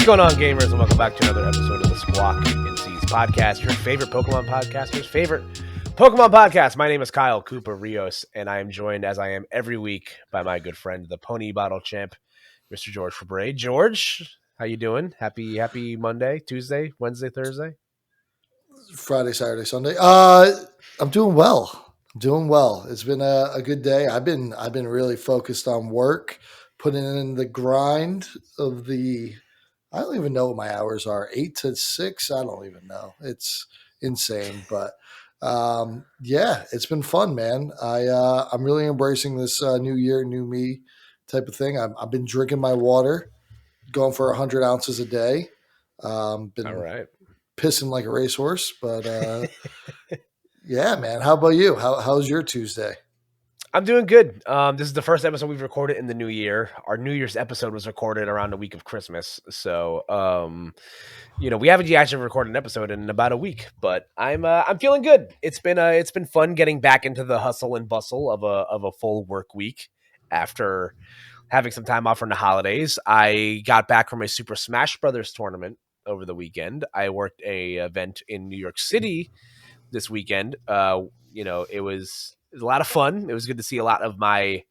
What's going on, gamers, and welcome back to another episode of the Squawk and Seas podcast, your favorite Pokemon podcaster's favorite Pokemon podcast. My name is Kyle Cooper Rios, and I am joined, as I am every week, by my good friend, the Pony Bottle Champ, Mr. George Fabre. George, how you doing? Happy Monday, Tuesday, Wednesday, Thursday? Friday, Saturday, Sunday. I'm doing well. It's been a good day. I've been really focused on work, putting in the grind of the. I don't even know what my hours are. 8 to 6. I don't even know. It's insane, but yeah, it's been fun, man. I'm really embracing this new year, new me type of thing. I've been drinking my water, going for 100 ounces a day. All right. Pissing like a racehorse, but yeah, man. How about you? How's your Tuesday? I'm doing good. This is the first episode we've recorded in the new year. Our New Year's episode was recorded around the week of Christmas, so we haven't actually recorded an episode in about a week. But I'm feeling good. It's been fun getting back into the hustle and bustle of a full work week after having some time off from the holidays. I got back from a Super Smash Brothers tournament over the weekend. I worked a event in New York City this weekend. It was a lot of fun. It was good to see a lot of my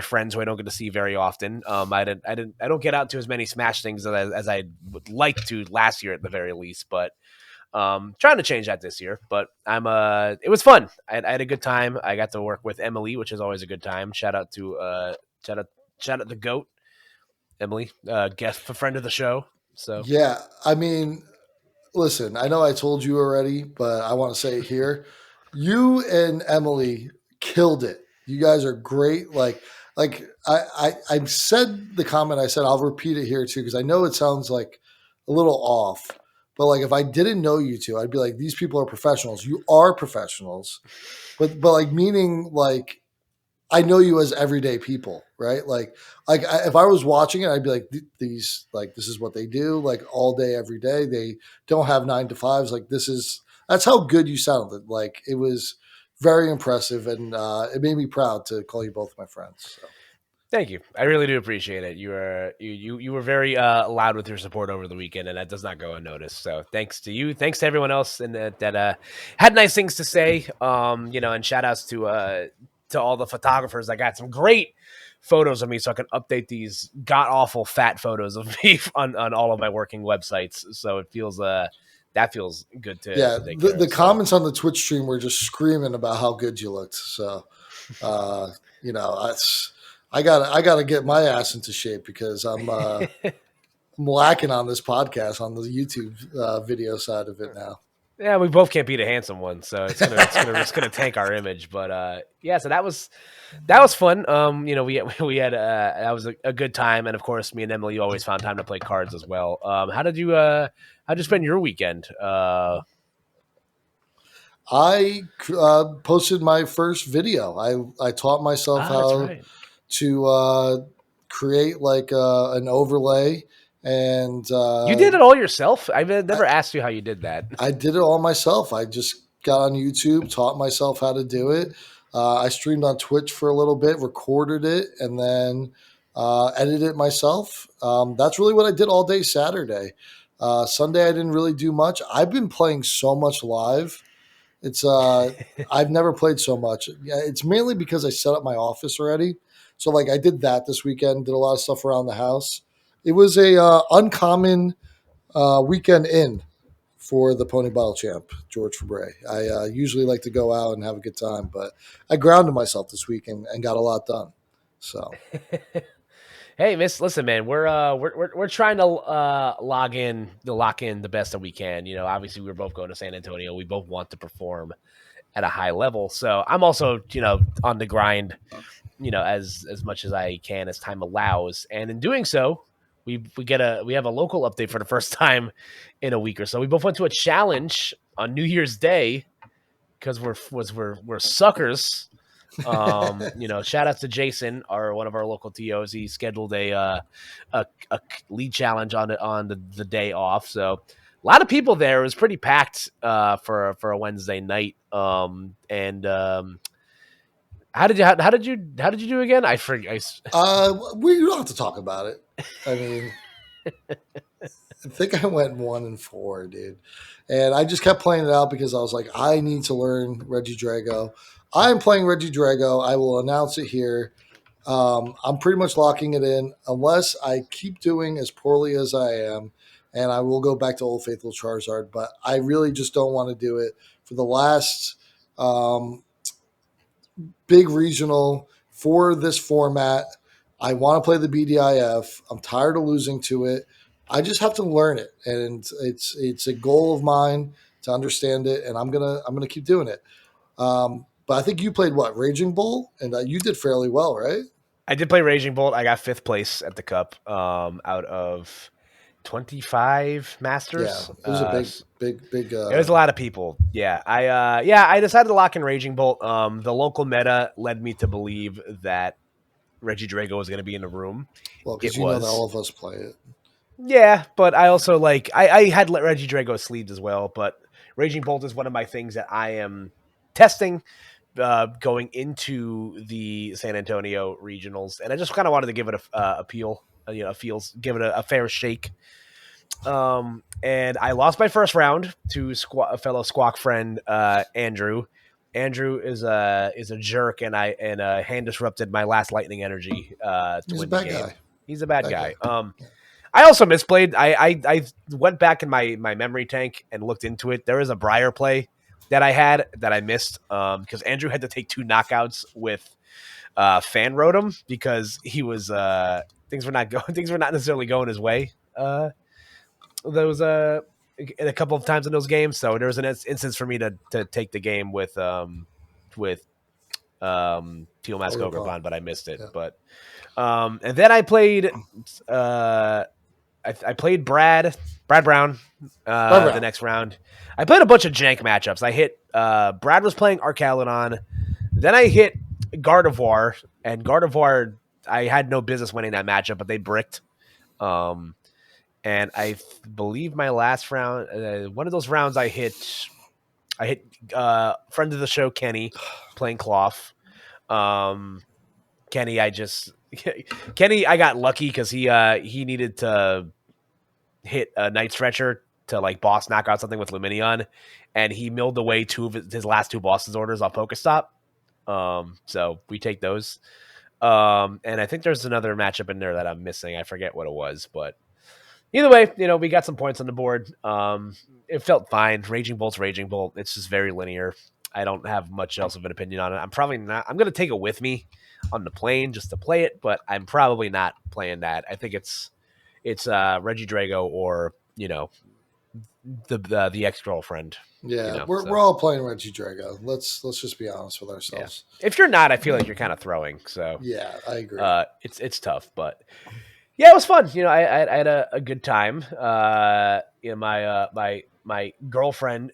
friends who I don't get to see very often. I don't get out to as many Smash things as I would like to last year at the very least, but trying to change that this year. But it was fun. I had a good time. I got to work with Emily, which is always a good time. Shout out to the GOAT, Emily, guest, friend of the show. So yeah, I mean, listen, I know I told you already, but I want to say it here. You and Emily killed it. You guys are great. I said the comment. I said I'll repeat it here too because I know it sounds like a little off. But like if I didn't know you two, I'd be like, these people are professionals. You are professionals, but like meaning like I know you as everyday people, right? If I was watching it, I'd be like, these, like, this is what they do, like all day, every day. They don't have 9 to 5s. Like that's how good you sounded. Like it was very impressive, and it made me proud to call you both my friends. So. Thank you. I really do appreciate it. You were very loud with your support over the weekend, and that does not go unnoticed. So thanks to you. Thanks to everyone else and that had nice things to say. And shout outs to all the photographers. I got some great photos of me, so I can update these god awful fat photos of me on all of my working websites. So it feels that feels good to take care the of, comments on the Twitch stream were just screaming about how good you looked. So I gotta get my ass into shape because I'm lacking on this podcast on the YouTube video side of it now. Yeah, we both can't beat a handsome one, so it's gonna tank our image. But yeah, so that was fun. We had that was a good time, and of course, me and Emily always found time to play cards as well. How'd you spend your weekend? I posted my first video. I taught myself how to create like an overlay. And you did it all yourself? I've never asked you how you did that. I did it all myself. I just got on YouTube, taught myself how to do it. I streamed on Twitch for a little bit, recorded it, and then edited it myself. That's really what I did all day Saturday. Sunday, I didn't really do much. I've been playing so much live. It's I've never played so much. It's mainly because I set up my office already. So like I did that this weekend, did a lot of stuff around the house. It was a uncommon weekend in for the Pony Bottle Champ, George Fabre. I usually like to go out and have a good time, but I grounded myself this week and got a lot done. So Hey, listen, man, we're trying to lock in the best that we can. Obviously we're both going to San Antonio. We both want to perform at a high level. So I'm also, on the grind, as much as I can as time allows. And in doing so, we have a local update for the first time in a week or so. We both went to a challenge on New Year's Day because we're suckers. Shout out to Jason, one of our local TOs. He scheduled a lead challenge on the day off. So a lot of people there. It was pretty packed for a Wednesday night. How did you do again? I forget. we don't have to talk about it. I mean, think I went 1-4, dude. And I just kept playing it out because I was like, I need to learn Reggie Drago. I am playing Reggie Drago. I will announce it here. I'm pretty much locking it in unless I keep doing as poorly as I am, and I will go back to Old Faithful Charizard. But I really just don't want to do it for the last um, big regional for this format. I want to play the BDIF. I'm tired of losing to it. I just have to learn it, and it's a goal of mine to understand it, and I'm gonna keep doing it. But I think you played what, Raging Bull, and you did fairly well, right? I did play Raging Bolt. I got fifth place at the cup out of 25 Yeah, masters. it was a big. It was a lot of people. I decided to lock in Raging Bolt. The local meta led me to believe that Reggie Drago was going to be in the room. Well, It because you know that was. all of us play it. Yeah, but I also I had let Reggie Drago sleeves as well, but Raging Bolt is one of my things that I am testing going into the San Antonio regionals, and I just kind of wanted to give it a appeal, a feels, give it a fair shake. And I lost my first round to a fellow Squawk friend, Andrew. Andrew is a jerk, and hand disrupted my last lightning energy to He's a win the bad game. guy. He's a bad Bad guy. guy. Yeah. I also misplayed. I went back in my memory tank and looked into it. There was a Briar play that I had that I missed because Andrew had to take two knockouts with Fan Rotom because he was things were not going things were not necessarily going his way. Those a couple of times in those games. So there was an instance for me to take the game with Teal Mask Ogre Palm. Ogrepon, but I missed it. Yeah. But and then I played uh I played Brad Brown Brad the Brown. next round. I played a bunch of jank matchups. I hit Brad was playing Arcaludon. Then I hit Gardevoir, and Gardevoir I had no business winning that matchup, but they bricked. Um, and believe my last round, one of those rounds, I hit friend of the show Kenny playing Cloth. Um, Kenny, Kenny, I got lucky because he needed to hit a Night Stretcher to like boss knock out something with Luminion, and he milled away two of his last two bosses orders off Pokestop. So we take those. And I think there's another matchup in there that I'm missing. I forget what it was, but either way, we got some points on the board. It felt fine. Raging Bolt's Raging Bolt. It's just very linear. I don't have much else of an opinion on it. I'm probably not. I'm going to take it with me on the plane just to play it, but I'm probably not playing that. I think it's Reggie Drago or the ex girlfriend. Yeah, we're So all playing Reggie Drago. Let's just be honest with yeah. ourselves. If you're not, I feel like you're kind of throwing. So Yeah, I agree. it's tough, but yeah, it was fun. I had a good time. My girlfriend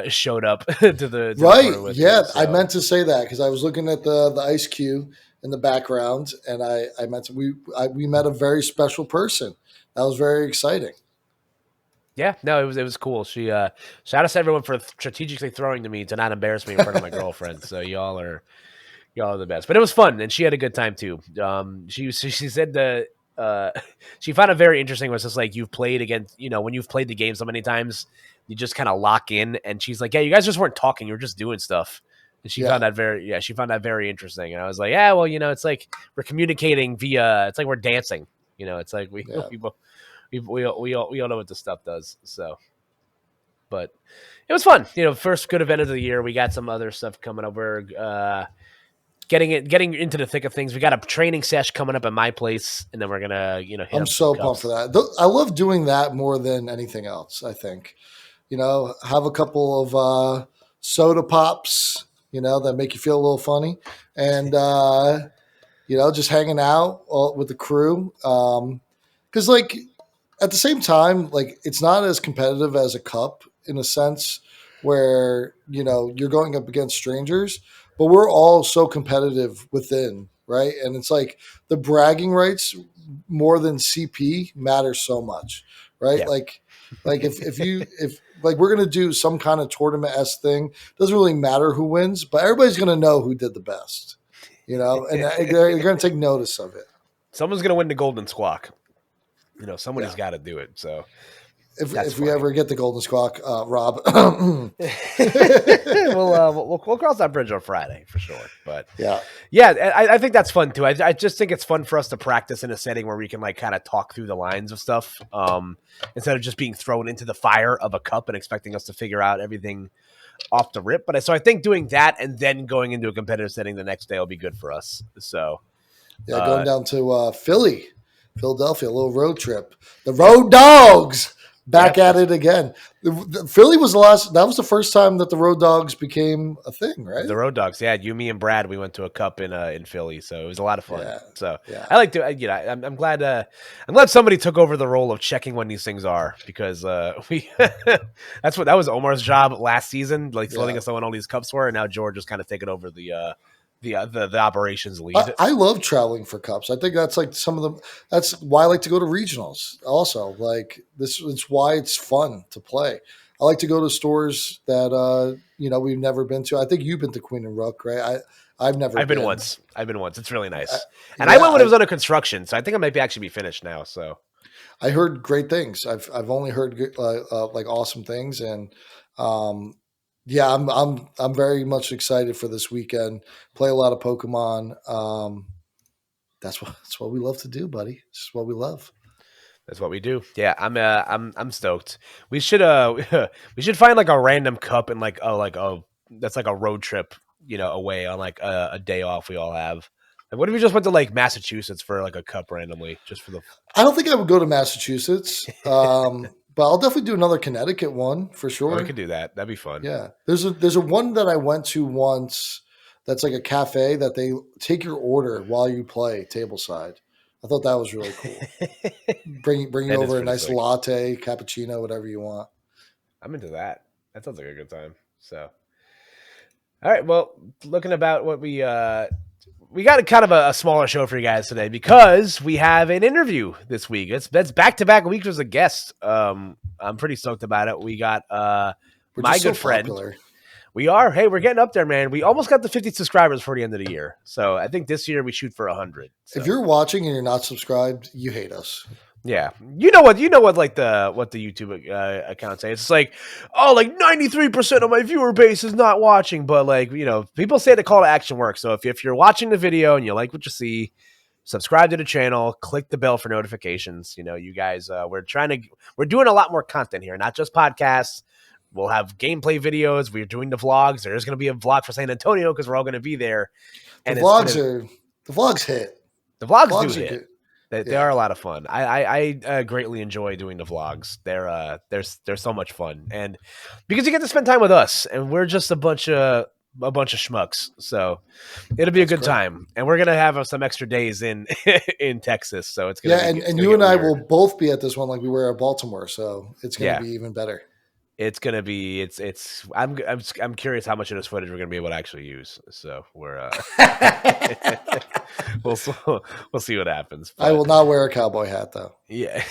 showed up to the Right. tournament with me. Yeah, I So meant to say that because I was looking at the ice cube in the background, and I meant to we met a very special person. That was very exciting. yeah, no, it was cool. She shout out to everyone for strategically throwing to me to not embarrass me in front of my girlfriend. So y'all are the best. But it was fun, and she had a good time too. She said she found it very interesting. Was just like you've played against when you've played the game so many times, you just kind of lock in. And she's like, yeah, you guys just weren't talking, you were just doing stuff. And Yeah, she found that very interesting. And I was like, yeah, well, it's like we're communicating via. It's like we're dancing. It's like we yeah. we all know what this stuff does. So, but it was fun. First good event of the year. We got some other stuff coming up. We're getting into the thick of things. We got a training sesh coming up at my place, and then we're gonna hit I'm up some so pumped for cups. that. I love doing that more than anything else. I think, have a couple of soda pops, that make you feel a little funny, and just hanging out with the crew. Because like at the same time, like it's not as competitive as a cup in a sense where you're going up against strangers, but we're all so competitive within, right? And it's like the bragging rights more than CP matter so much, right? Yeah, Like if like we're gonna do some kind of tournament s thing, doesn't really matter who wins, but everybody's gonna know who did the best, and they're gonna take notice of it. someone's gonna win the golden squawk. Somebody's Yeah. got to do it. So That's if we funny. ever get the Golden Squawk, Rob. We'll cross that bridge on Friday for sure. But Yeah, yeah, I think that's fun too. I just think it's fun for us to practice in a setting where we can like kind of talk through the lines of stuff, instead of just being thrown into the fire of a cup and expecting us to figure out everything off the rip. But so I think doing that and then going into a competitive setting the next day will be good for us. So yeah, going uh, down to Philadelphia, a little road trip. The Road Dogs back yep, at that's it again. The Philly was the last. That was the first time that the Road Dogs became a thing, the right? Road Dogs. Yeah, you, me, and Brad. We went to a cup in Philly, so it was a lot of fun. Yeah, So yeah. I like to, I'm glad. I'm glad somebody took over the role of checking when these things are because we. That was Omar's job last season, like letting Yeah. us know when all these cups were, and now George is kind of taking over the operations lead. I love traveling for cups. I think that's like some of the. That's why I like to go to regionals. Also, like this, it's why it's fun to play. I like to go to stores that we've never been to. I think you've been to Queen and Rook, right? I've never I've been been. once. I've been once. It's really I, nice, and I yeah, went when it was under construction, so I think I might be actually be finished now. So I heard great things. I've only heard like awesome things, and um, yeah, I'm very much excited for this weekend. Play a lot of Pokemon. That's what we love to do, buddy. It's what we love. that's what we do. Yeah, I'm stoked. We should we should find like a random cup and that's like a road trip, away on like a day off we all have. Like, what if we just went to like Massachusetts for like a cup randomly, just for the? I don't think I would go to Massachusetts, but I'll definitely do another Connecticut one for Oh, we could sure. do that. That'd be fun. Yeah, there's a one that I went to once. That's like a cafe that they take your order while you play tableside. I thought that was really cool. Bring you That is over a pretty nice sick. latte, cappuccino, whatever you want. I'm into that. That sounds like a good time. So, all right. Well, looking about what we got a kind of a smaller show for you guys today because we have an interview this week. That's back to back weeks as a guest. I'm pretty stoked about it. We got We're my just so good friend. popular. We are. Hey, we're getting up there, man. We almost got the 50 subscribers for the end of the year. So I think this year we shoot for 100. If So you're watching and you're not subscribed, you hate us. yeah, you know what like the YouTube account say. It's like, oh, like 93% of my viewer base is not watching, but like people say the call to action works. So if you're watching the video and you like what you see, subscribe to the channel, click the bell for notifications. You guys, we're doing a lot more content here, not just podcasts. We'll have gameplay videos. We're doing the vlogs. There's going to be a vlog for San Antonio because we're all going to be there, The and vlogs are the vlogs hit. the vlogs do Vlogs are hit. good. They Yeah, are a lot of fun. I greatly enjoy doing the vlogs. They're so much fun, and because you get to spend time with us, and we're just a bunch of schmucks. So it'll be a that's good great. time, and we're gonna have some extra days in in Texas. So Yeah, it's and gonna you get and I will weird. both be at this one like we were at Baltimore, so it's going to Yeah, be even better. it's gonna be. It's. I'm curious how much of this footage we're gonna be able to actually use. So we'll we'll see what happens. I But will not wear a cowboy hat though. yeah.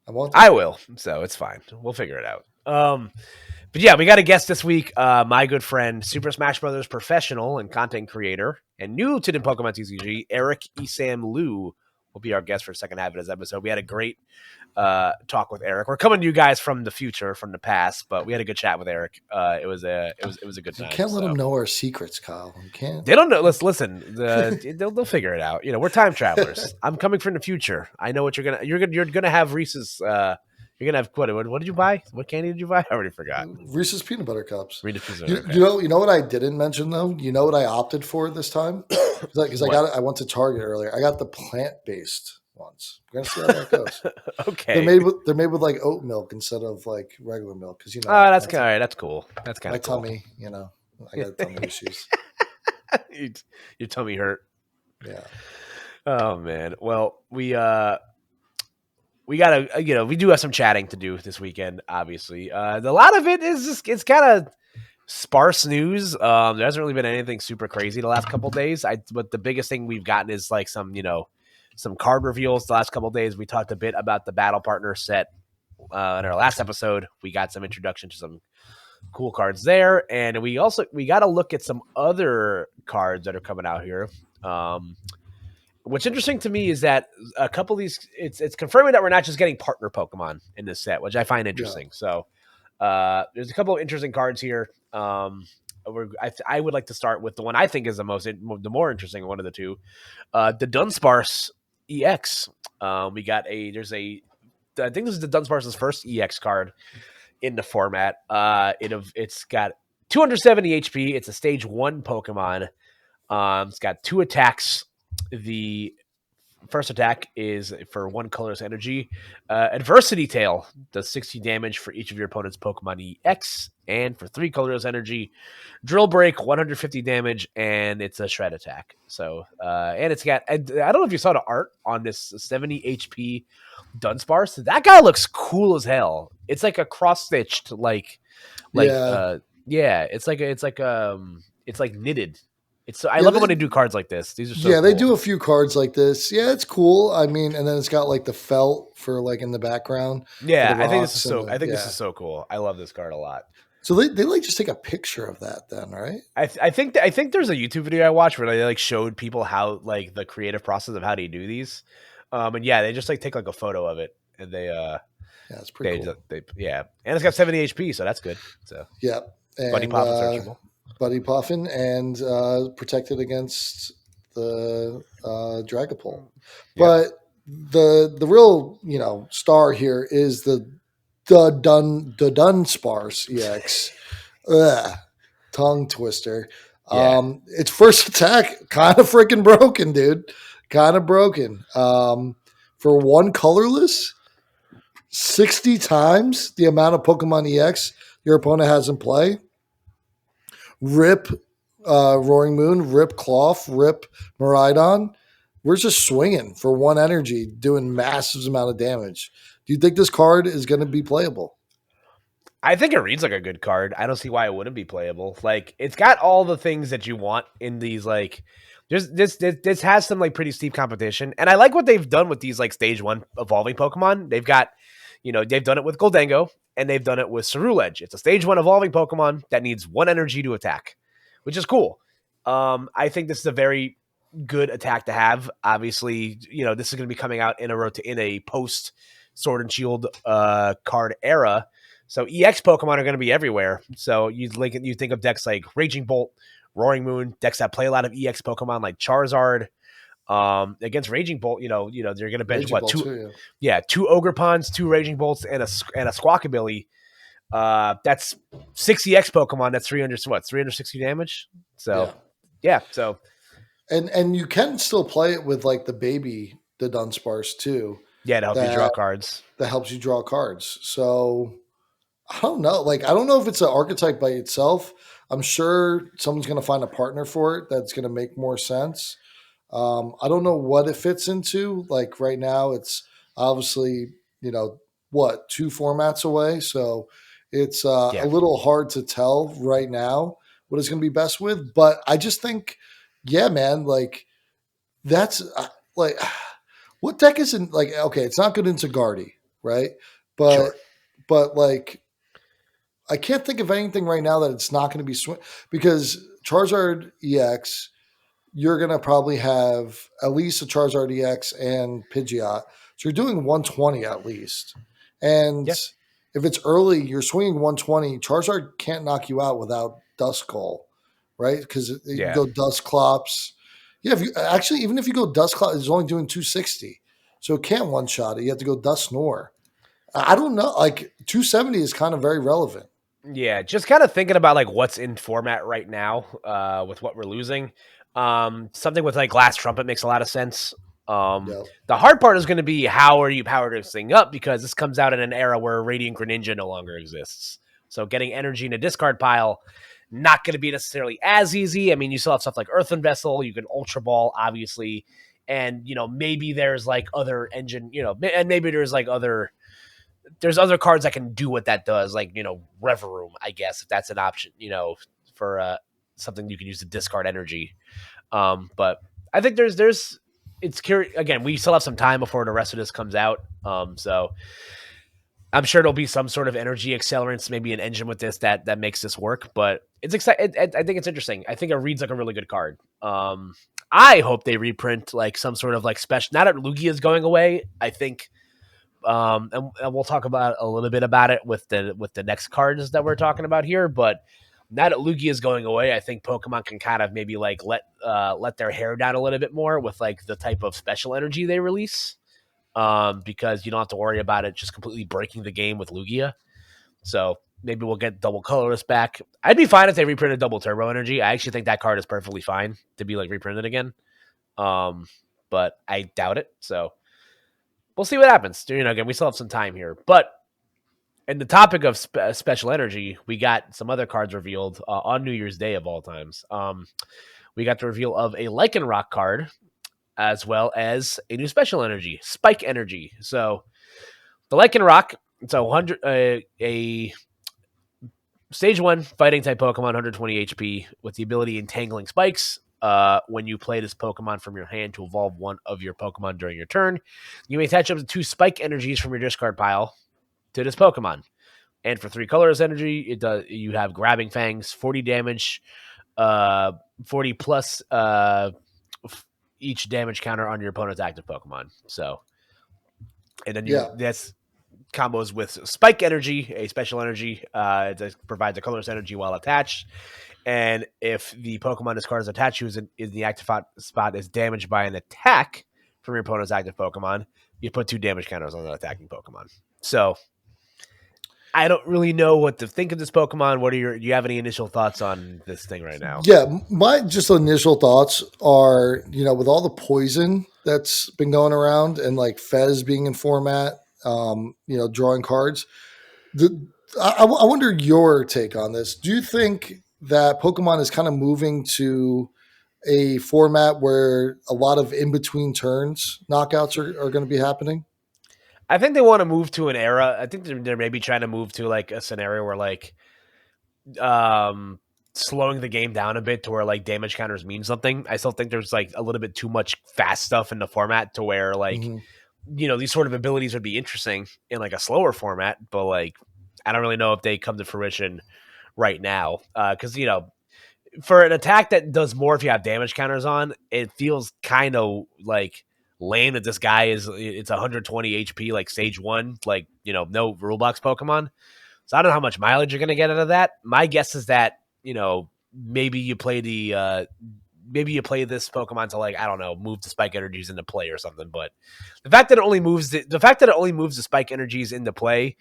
I won't. I will, so it's fine. We'll figure it out. But yeah, we got a guest this week. My good friend, Super Smash Brothers professional and content creator, and new to the Pokemon TCG, Eric ESAM Liu will be our guest for the second half of this episode. We had a great talk with Eric. We're coming to you guys from the future, from the past, but we had a good chat with Eric. It was a good You time. can't let them So know our secrets, Kyle. You can't. they don't know. Listen. They'll figure it out. We're time travelers. I'm coming from the future. I know what you're gonna have Reese's. You're gonna have what did you buy? What candy did you buy? I already forgot. Reese's peanut butter cups. Read it. You, Okay. you know, you know what I didn't mention though. You know what I opted for this time because What? I went to Target earlier. I got the plant based ones. We're gonna see how that goes. Okay. They're made with like oat milk instead of like regular milk because Oh, that's kind of all right. That's cool. That's kind my of cool. tummy. I got tummy issues. You- Your tummy hurt. Yeah. Oh man. Well, we gotta we do have some chatting to do this weekend. Obviously, a lot of it is just it's kind of sparse news. There hasn't really been anything super crazy the last couple days. But the biggest thing we've gotten is like some card reveals the last couple days. We talked a bit about the battle partner set in our last episode. We got some introduction to some cool cards there, and we got to look at some other cards that are coming out here. What's interesting to me is that a couple of these, it's confirming that we're not just getting partner Pokemon in this set, which I find Yeah. interesting. So there's a couple of interesting cards here. I would like to start with the one I think is the more interesting one of the two, the Dunsparce EX. We got a there's a I think this is the Dunsparce's first EX card in the format. It's got 270 HP. It's a stage 1 Pokemon. It's got 2 attacks. The first attack is for 1 colorless energy. Adversity Tail does 60 damage for each of your opponent's Pokemon EX, and for 3 colorless energy. Drill Break, 150 damage, and it's a shred attack. So, and it's got, I don't know if you saw the art on this 70 HP Dunsparce. That guy looks cool as hell. It's like a cross stitched, Yeah. yeah, it's like knitted. I Yeah. love it when they do cards like this. These are so Yeah, they cool. do a few cards like this. Yeah, it's cool. I mean, and then it's got like the felt for like in the background for the Yeah, rocks and I the think this yeah. is so cool. I love this card a lot. So they like just take a picture of that then, right? I think there's a YouTube video I watched where they like showed people how like the creative process of how they do these, and yeah, they just like take like a photo of it and Yeah, it's pretty cool. yeah, and it's got 70 HP, so that's good. So Yeah, Buddy and Pop is searchable. Buddy Puffin and protected against the Dragapult. Yep. But the real star here is the Dunsparce EX. Ugh, tongue twister. Yeah. Its first attack kind of freaking broken, dude. Kind of broken. For 1 colorless, 60 times the amount of Pokemon EX your opponent has in play. Rip Roaring Moon, rip Cloth, rip Miraidon. We're just swinging for 1 energy, doing massive amount of damage. Do you think this card is going to be playable? I think it reads like a good card. I don't see why it wouldn't be playable. Like it's got all the things that you want in these like this has some like pretty steep competition. And I like what they've done with these like stage 1 evolving Pokemon. They've got, they've done it with Goldango and they've done it with Ceruledge. It's a stage 1 evolving Pokemon that needs 1 energy to attack, which is cool. I think this is a very good attack to have. Obviously, this is going to be coming out in a post Sword and Shield card era. So EX Pokemon are going to be everywhere. So you think of decks like Raging Bolt, Roaring Moon, decks that play a lot of EX Pokemon like Charizard. Against Raging Bolt, they're going to bench Raging what Ball two, too. yeah, 2 Ogrepons, 2 Raging Bolts, and a Squawkabilly. That's 6 EX Pokemon. That's 360 damage. Yeah. So yeah, so And you can still play it with like the Dunsparce too. yeah, to help you draw That cards. that helps you draw cards. So I don't know. Like I don't know if it's an archetype by itself. I'm sure someone's going to find a partner for it that's going to make more sense. I don't know what it fits into. Like right now, it's obviously what 2 formats away, so it's a Yeah, little hard to tell right now what it's going to be best with. But I just think, yeah, man, like that's like what deck isn't like okay, it's not good into Guardy, right? But sure. like I can't think of anything right now that it's not going to be because Charizard EX, you're going to probably have at least a Charizard EX and Pidgeot. So you're doing 120 at least. And Yeah, if it's early, you're swinging 120. Charizard can't knock you out without Duskull, right? Because you can yeah. go Dusclops. Yeah, even if you go Dusclops, it's only doing 260. So it can't one shot it. You have to go Dusknoir. I don't know. Like 270 is kind of very relevant. Yeah, just kind of thinking about like what's in format right now, with what we're losing. Something with like Glass Trumpet makes a lot of sense. Yeah. The hard part is going to be how are you powered this thing up, because this comes out in an era where Radiant Greninja no longer exists. So getting energy in a discard pile, not going to be necessarily as easy. I mean, you still have stuff like Earthen Vessel, you can Ultra Ball, obviously, and maybe there's like other engine, and maybe there's other cards that can do what that does, like Reverum, I guess, if that's an option, for something you can use to discard energy. But I think it's curious. Again, we still have some time before the rest of this comes out. So I'm sure there'll be some sort of energy accelerants, maybe an engine with this that makes this work. But it's exciting. I think it's interesting. I think it reads like a really good card. I hope they reprint like some sort of like special. Now that Lugia is going away, I think and we'll talk about a little bit about it with the next cards that we're talking about here. But now that Lugia is going away, I think Pokemon can kind of maybe like let their hair down a little bit more with like the type of special energy they release. Because you don't have to worry about it just completely breaking the game with Lugia. So maybe we'll get double colorless back. I'd be fine if they reprinted double turbo energy. I actually think that card is perfectly fine to be like reprinted again. Um, but I doubt it. So we'll see what happens. Again, we still have some time here. But in the topic of special energy, we got some other cards revealed on New Year's Day of all times. We got the reveal of a Lycanroc card as well as a new special energy, Spike Energy. So the Lycanroc, it's a stage 1 fighting type Pokemon, 120 HP, with the ability Entangling Spikes. When you play this Pokemon from your hand to evolve one of your Pokemon during your turn, you may attach up to 2 Spike Energies from your discard pile to this Pokemon. And for 3 colors energy, you have Grabbing Fangs, 40 damage, 40 plus each damage counter on your opponent's active Pokemon. So, and then Yeah. that's combos with Spike Energy, a special energy that provides a colorless energy while attached. And if the Pokemon this card is attached to is the active spot is damaged by an attack from your opponent's active Pokemon, you put 2 damage counters on the attacking Pokemon. So I don't really know what to think of this Pokemon. Do you have any initial thoughts on this thing right now? Yeah, my just initial thoughts are, with all the poison that's been going around and like Fez being in format, drawing cards. I wonder your take on this. Do you think that Pokemon is kind of moving to a format where a lot of in between turns knockouts are going to be happening? I think they want to move to an era. I think they're maybe trying to move to like a scenario where like slowing the game down a bit to where like damage counters mean something. I still think there's like a little bit too much fast stuff in the format to where like Mm-hmm. these sort of abilities would be interesting in like a slower format, but like I don't really know if they come to fruition right now. Because for an attack that does more if you have damage counters on, it feels kind of like lame that this guy it's 120 HP like stage 1, like no rule box Pokemon. So I don't know how much mileage you're going to get out of that. My guess is that maybe you play this Pokemon to like I don't know move the Spike Energies into play or something. But the fact that it only moves the Spike Energies into play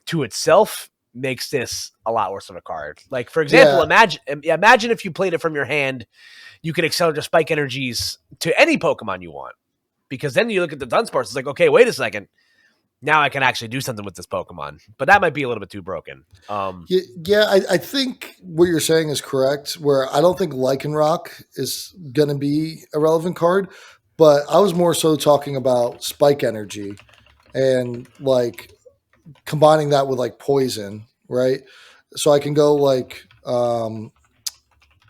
to itself makes this a lot worse of a card. Like for example, Yeah, imagine if you played it from your hand, you could accelerate the Spike Energies to any Pokemon you want. Because then you look at the Dunsparce, it's like, okay, wait a second. Now I can actually do something with this Pokemon. But that might be a little bit too broken. yeah. I think what you're saying is correct. Where I don't think Lycanroc is going to be a relevant card, but I was more so talking about Spike Energy and like combining that with like poison, right? So I can go like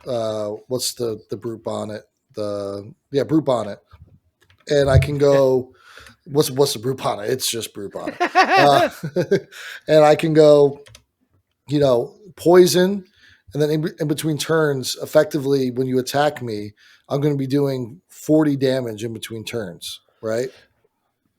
what's the brute bonnet? Brute bonnet. And I can go what's the brute bonnet? It's just brute bonnet. Uh, and I can go, poison, and then in between turns, effectively when you attack me, I'm going to be doing 40 damage in between turns, right?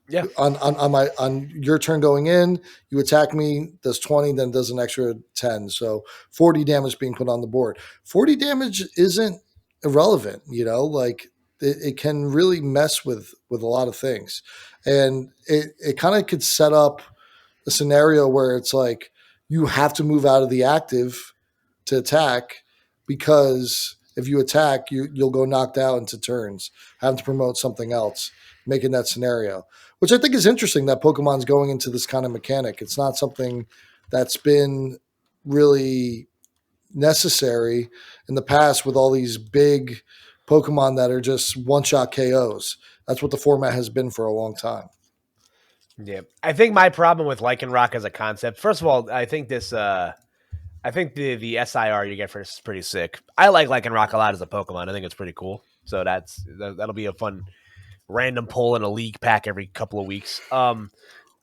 Yeah. On your turn going in, you attack me, does 20, then does an extra 10. So 40 damage being put on the board. 40 damage isn't irrelevant, like it can really mess with a lot of things. And it kind of could set up a scenario where it's like you have to move out of the active to attack, because if you attack, you'll go knocked out into turns, having to promote something else, making that scenario, which I think is interesting that Pokemon's going into this kind of mechanic. It's not something that's been really necessary in the past with all these big Pokemon that are just one-shot KOs. That's what the format has been for a long time. Yeah. I think my problem with Lycanroc as a concept, first of all, I think the SIR you get for this is pretty sick. I like Lycanroc a lot as a Pokemon. I think it's pretty cool. So that'll be a fun random pull in a league pack every couple of weeks.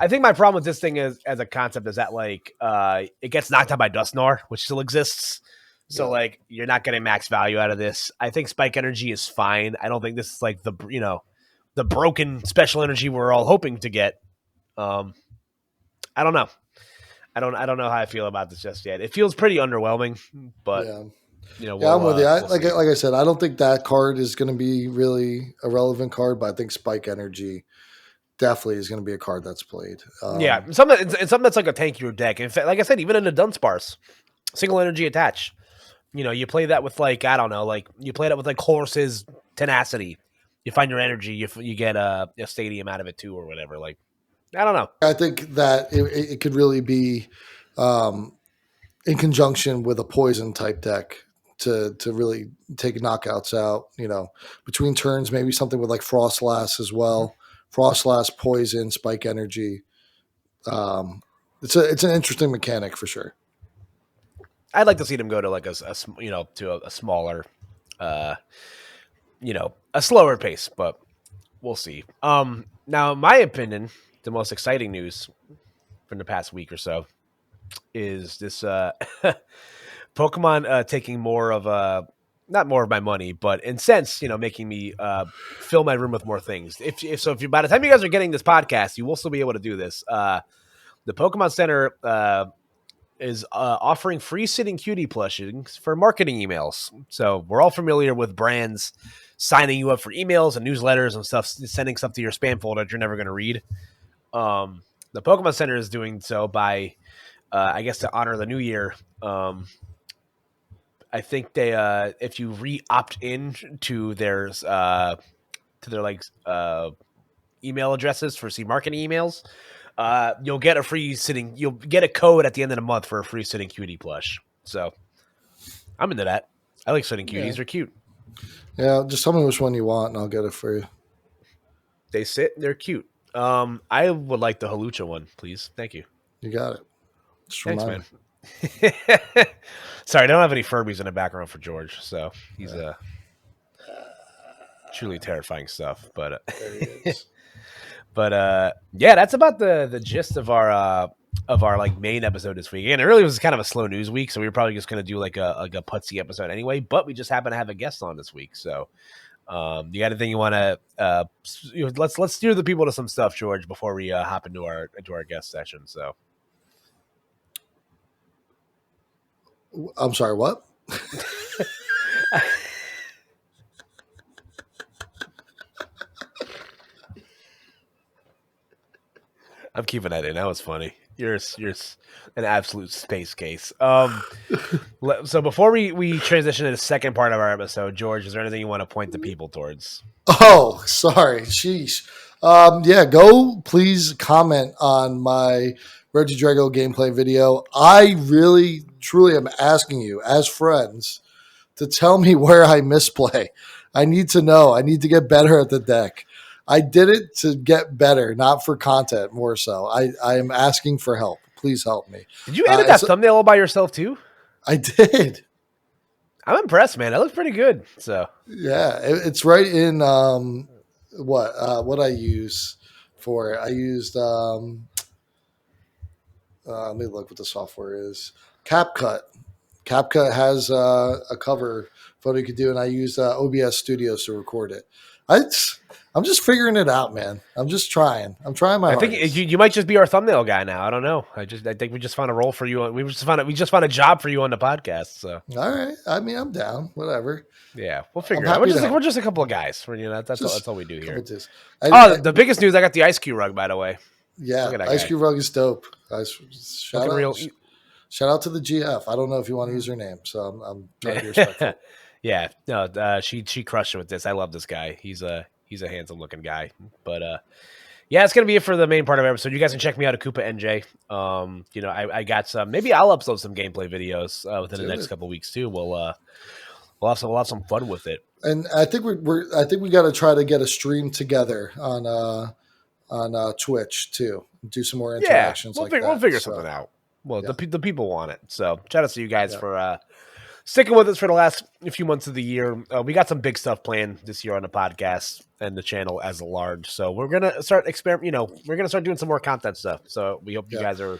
I think my problem with this thing is as a concept is that like it gets knocked out by Dusknoir, which still exists. So Yeah. like you're not getting max value out of this. I think Spike Energy is fine. I don't think this is like the broken special energy we're all hoping to get. Um, I don't know. I don't know how I feel about this just yet. It feels pretty underwhelming, but Yeah. Yeah, I'm with you. we'll see. Like I said, I don't think that card is going to be really a relevant card, but I think Spike Energy definitely is going to be a card that's played. Yeah, it's something that's like a tankier deck. In fact, like I said, even in the Dunsparce, single energy attach. You play that with like I don't know, like you play that with like horses tenacity. You find your energy, you get a stadium out of it too, or whatever. Like I don't know. I think that it could really be um, in conjunction with a poison type deck to really take knockouts out. Between turns, maybe something with like Frostlass as well. Frostlass, poison, Spike Energy. It's an interesting mechanic for sure. I'd like to see them go to like a smaller, uh, a slower pace, but we'll see. Now, in my opinion, the most exciting news from the past week or so is this Pokemon taking more of not more of my money, but in sense, making me fill my room with more things. If you by the time you guys are getting this podcast, you will still be able to do this. The Pokemon Center is offering free sitting cutie plushes for marketing emails. So we're all familiar with brands signing you up for emails and newsletters and stuff, sending stuff to your spam folder that you're never going to read. The Pokemon Center is doing so by, I guess, to honor the new year. I think they, if you re-opt in to their like email addresses for marketing emails, you'll get you'll get a code at the end of the month for a free sitting cutie plush. So I'm into that. I like sitting cuties. Yeah. They're cute. Yeah, just tell me which one you want, and I'll get it for you. They sit. They're cute. I would like the Halucha one, please. Thank you. You got it. Just Thanks, remind man. me. Sorry, I don't have any Furbies in the background for George, so he's truly terrifying stuff. But There he is. but yeah, that's about the gist of our like main episode this week. And it really was kind of a slow news week, so we were probably just gonna do like a putsy episode anyway. But we just happen to have a guest on this week, so you got anything you want to? Let's steer the people to some stuff, George, before we hop into our guest session. So. I'm sorry, what? I'm keeping that in. That was funny. You're an absolute space case. So before we transition to the second part of our episode, George, is there anything you want to point the people towards? Oh, sorry. Sheesh. Yeah, go please comment on my Regidrago gameplay video. I really, truly am asking you, as friends, to tell me where I misplay. I need to know. I need to get better at the deck. I did it to get better, not for content more so. I am asking for help. Please help me. Did you edit that thumbnail all by yourself too? I did. I'm impressed, man. That looks pretty good. So yeah, it's right in what I use for it. I used let me look what the software is. CapCut. CapCut has a cover photo you could do, and I used OBS Studios to record it. I'm just figuring it out, man. I'm just trying. I'm trying my hardest. I think you might just be our thumbnail guy now. I don't know. I think we just found a role for you. We just found a job for you on the podcast. So all right. I mean, I'm down. Whatever. Yeah, we'll figure it out. We're just a couple of guys. That's all we do here. The biggest news! I got the Ice Cube rug, by the way. Yeah, Ice Cube rug is dope. Shout out to the GF. I don't know if you want to use her name, so I'm trying to be respectful. Yeah, no, she crushed it with this. I love this guy. He's a handsome looking guy. But yeah, it's gonna be it for the main part of our episode. You guys can check me out at Koopa NJ. I got some. Maybe I'll upload some gameplay videos within the next couple of weeks too. We'll have some fun with it. And I think we got to try to get a stream together on Twitch too. Do some more interactions. We'll figure something out. Well, yeah. the people want it. So shout out to you guys for sticking with us for the last few months of the year. We got some big stuff planned this year on the podcast and the channel as a large. So we're gonna start we're gonna start doing some more content stuff. So we hope you Yeah. guys are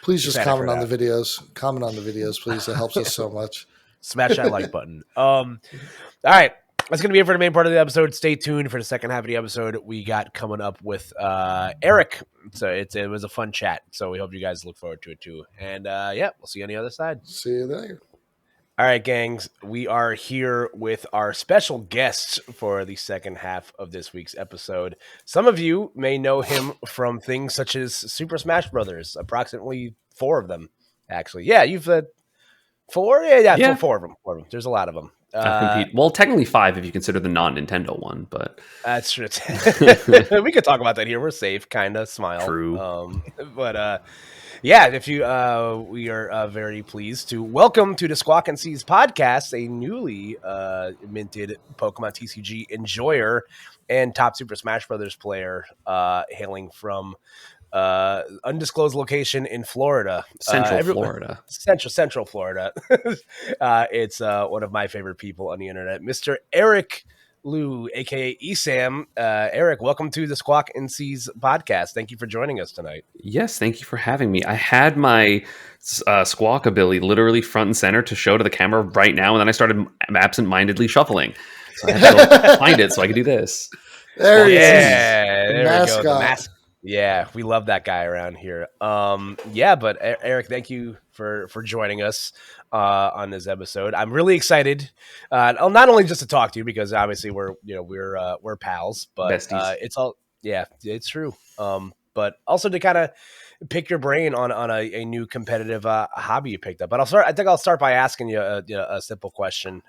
Please just excited for comment on that. the videos. Comment on the videos, please. It helps us so much. Smash that like button. All right. That's going to be it for the main part of the episode. Stay tuned for the second half of the episode. We got coming up with Eric. So it was a fun chat. So we hope you guys look forward to it too. And yeah, we'll see you on the other side. See you there. All right, gangs. We are here with our special guests for the second half of this week's episode. Some of you may know him from things such as Super Smash Brothers, approximately 4 of them, actually. Yeah, you've 4? Yeah. 4 of them. There's a lot of them. Well, technically 5 if you consider the non-Nintendo one, but that's true. We could talk about that here. We're safe, kind of. Smile. True. But yeah, if you we are very pleased to welcome to the Squawk and Seas podcast a newly minted Pokemon TCG enjoyer and top Super Smash Brothers player, hailing from undisclosed location in Florida, Florida, Central Florida. It's one of my favorite people on the internet, Mr. Eric Liu, aka ESAM. Eric, welcome to the Squawk and Seas podcast. Thank you for joining us tonight. Yes, thank you for having me. I had my Squawk ability literally front and center to show to the camera right now, and then I started absent-mindedly shuffling. So I had to go find it so I could do this. There he is. There we mascot. go. The mascot. Yeah, we love that guy around here. Yeah, but Eric, thank you for joining us on this episode. I'm really excited, not only just to talk to you because obviously we're pals, but it's true. But also to kind of pick your brain on a new competitive hobby you picked up. But I think I'll start by asking you a simple question.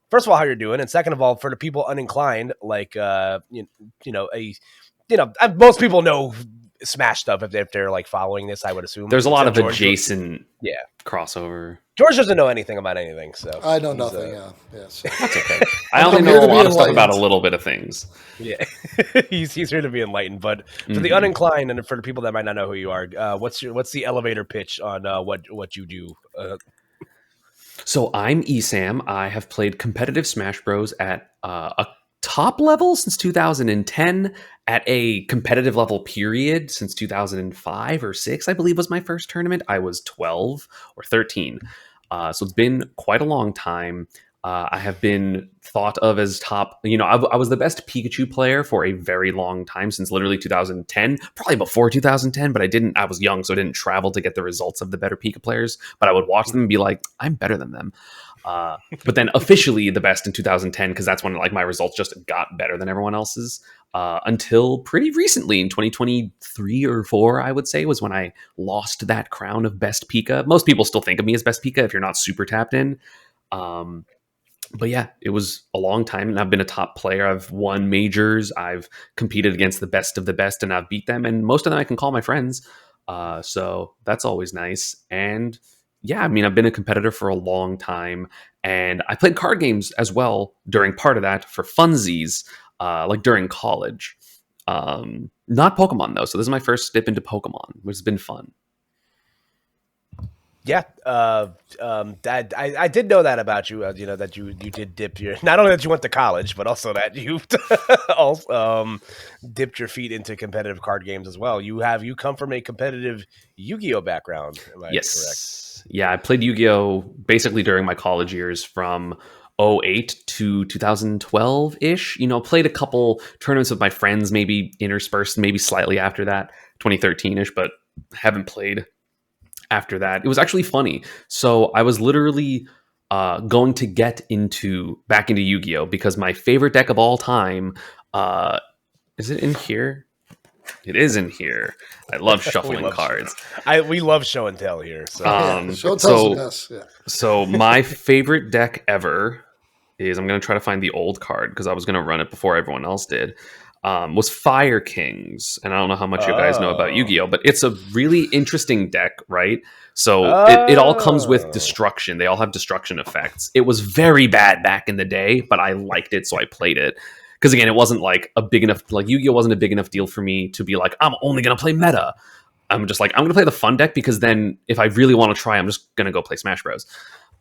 First of all, how you're doing, and second of all, for the people uninclined, like most people know Smash stuff if they're like following this. I would assume there's a lot of adjacent crossover. George doesn't know anything about anything, so I know nothing. Yes, that's okay. I only know a lot of stuff about a little bit of things. Yeah, he's here to be enlightened. But for the uninclined and for the people that might not know who you are, what's the elevator pitch on what you do? So I'm ESAM. I have played competitive Smash Bros at a top level since 2010, at a competitive level period since 2005 or 6, I believe was my first tournament. I was 12 or 13. So it's been quite a long time. I have been thought of as top, I was the best Pikachu player for a very long time, since literally 2010, probably before 2010, but I was young, so I didn't travel to get the results of the better Pika players, but I would watch them and be like, I'm better than them. But then officially the best in 2010, because that's when like my results just got better than everyone else's, until pretty recently in 2023 or 4, I would say, was when I lost that crown of best Pika. Most people still think of me as best Pika if you're not super tapped in. But yeah, it was a long time, and I've been a top player. I've won majors. I've competed against the best of the best, and I've beat them. And most of them I can call my friends. So that's always nice. And yeah, I mean, I've been a competitor for a long time, and I played card games as well during part of that for funsies, like during college. Not Pokemon though. So this is my first dip into Pokemon, which has been fun. Yeah, I did know that about you. That you did dip your, not only that you went to college, but also that you also dipped your feet into competitive card games as well. You come from a competitive Yu-Gi-Oh background. Am I correct? Yeah, I played Yu-Gi-Oh basically during my college years from 2008 to 2012-ish. Played a couple tournaments with my friends, maybe interspersed, maybe slightly after that, 2013-ish, but haven't played after that. It was actually funny. So I was literally going to get back into Yu-Gi-Oh because my favorite deck of all time, is it in here? It is in here. I love shuffling cards. We love show and tell here. So, so my favorite deck ever is, I'm going to try to find the old card because I was going to run it before everyone else did. Was Fire Kings. And I don't know how much you guys know about Yu-Gi-Oh, but it's a really interesting deck, right? So it all comes with destruction. They all have destruction effects. It was very bad back in the day, but I liked it, so I played it. Because again, it wasn't like a big enough, like Yu-Gi-Oh wasn't a big enough deal for me to be like, I'm only going to play meta. I'm just like, I'm going to play the fun deck because then if I really want to try, I'm just going to go play Smash Bros.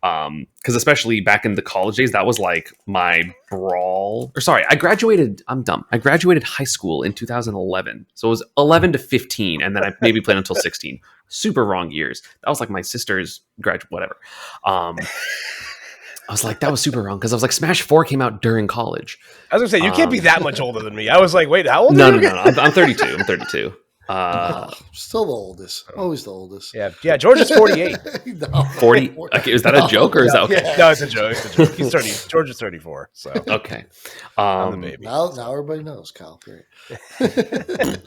Because especially back in the college days, that was like my brawl. Or sorry, I'm dumb. I graduated high school in 2011, so it was 11 to 15, and then I maybe played until 16. Super wrong years. That was like my sister's graduate, whatever. I was like, that was super wrong because I was like, Smash 4 came out during college. I was gonna say you can't be that much older than me. I was like, wait, how old No, are no, you? no, no. I'm 32. I'm 32. Still the oldest. Always the oldest. Yeah. George is 48. No. 40. Okay, is that a joke or is that okay? No, it's a joke. He's 30. George is 34. So Okay. I'm the baby. Now everybody knows, Kyle. Great. But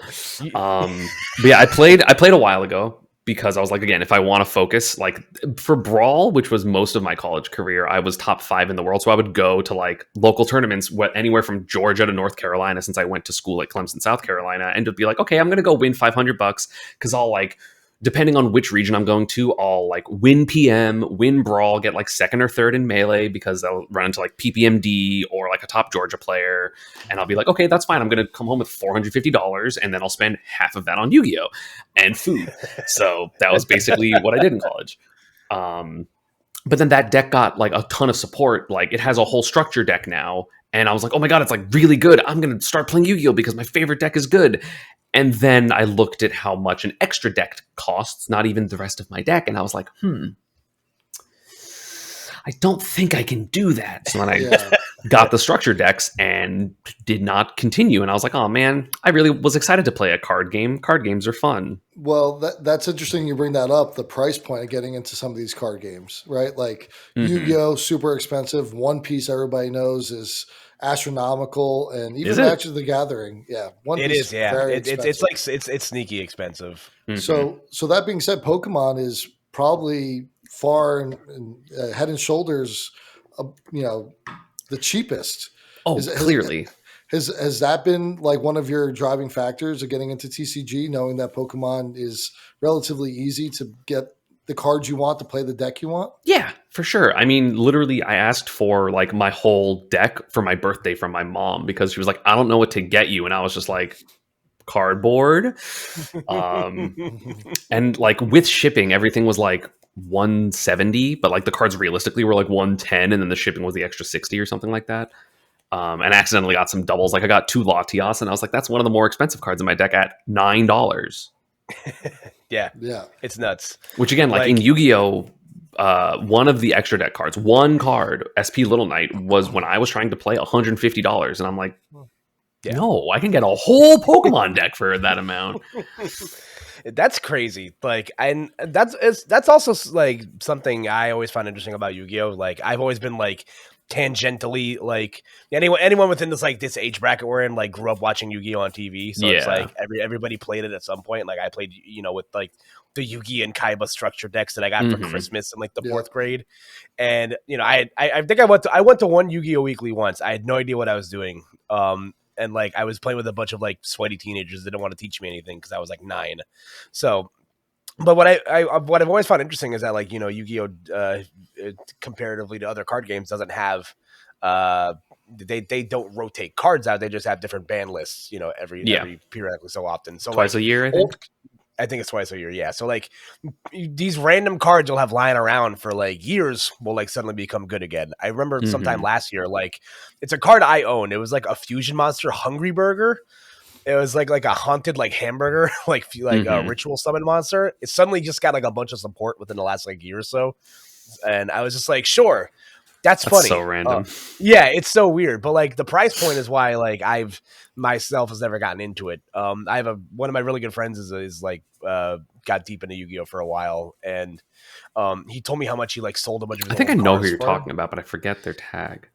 yeah, I played a while ago because I was like, again, if I want to focus, like for Brawl, which was most of my college career, I was top 5 in the world. So I would go to like local tournaments, anywhere from Georgia to North Carolina, since I went to school at Clemson, South Carolina, and to be like, okay, I'm going to go win $500 because I'll like, depending on which region I'm going to, I'll like win PM, win Brawl, get like second or third in Melee because I'll run into like PPMD or like a top Georgia player. And I'll be like, okay, that's fine. I'm going to come home with $450 and then I'll spend half of that on Yu-Gi-Oh! And food. So that was basically what I did in college. But then that deck got like a ton of support. Like it has a whole structure deck now. And I was like, oh my God, it's like really good. I'm going to start playing Yu-Gi-Oh! Because my favorite deck is good. And then I looked at how much an extra deck costs, not even the rest of my deck. And I was like, I don't think I can do that. So then I got the structure decks and did not continue. And I was like, oh man, I really was excited to play a card game. Card games are fun. Well, that's interesting you bring that up, the price point of getting into some of these card games, right? Like Yu-Gi-Oh! Super expensive. One Piece, everybody knows, is astronomical, and even Magic of the Gathering, One it Piece is, yeah. very It's like it's sneaky expensive. So that being said, Pokemon is probably far and head and shoulders, the cheapest. Oh, clearly. Has that been like one of your driving factors of getting into TCG, knowing that Pokemon is relatively easy to get the cards you want to play the deck you want? Yeah, for sure. I mean, literally, I asked for like my whole deck for my birthday from my mom because she was like, I don't know what to get you. And I was just like, cardboard. And like with shipping, everything was like 170, but like the cards realistically were like 110, and then the shipping was the extra 60 or something like that. And accidentally got some doubles. Like I got 2 Latias, and I was like, that's one of the more expensive cards in my deck at $9. Yeah, it's nuts. Which again, like in Yu-Gi-Oh, one of the extra deck cards, one card, SP Little Knight, was when I was trying to play $150, and I'm like, no, I can get a whole Pokemon deck for that amount. That's crazy. Like, and that's also like something I always find interesting about Yu-Gi-Oh. Like, I've always been like tangentially like anyone within this age bracket we're in like grew up watching Yu-Gi-Oh on TV, so it's like everybody played it at some point. Like I played with like the Yu-Gi and Kaiba structure decks that I got for Christmas in like the 4th grade, and I think I went to one Yu-Gi-Oh weekly once. I had no idea what I was doing, and like I was playing with a bunch of like sweaty teenagers that didn't want to teach me anything because I was like 9. So but what I've always found interesting is that like Yu-Gi-Oh comparatively to other card games doesn't have they don't rotate cards out. They just have different ban lists every periodically so often. So twice a year, I think. I think it's twice a year. Yeah. So like these random cards you'll have lying around for like years will like suddenly become good again. I remember sometime last year, like it's a card I owned. It was like a fusion monster, Hungry Burger. It was like a haunted like hamburger, like a ritual summon monster. It suddenly just got like a bunch of support within the last like year or so. And I was just like, sure, that's funny. So random. Yeah, it's so weird. But like the price point is why like I've myself has never gotten into it. I have one of my really good friends is like got deep into Yu-Gi-Oh for a while, and he told me how much he like sold a bunch of his I think I old know cars who you're for. talking about, but I forget their tag.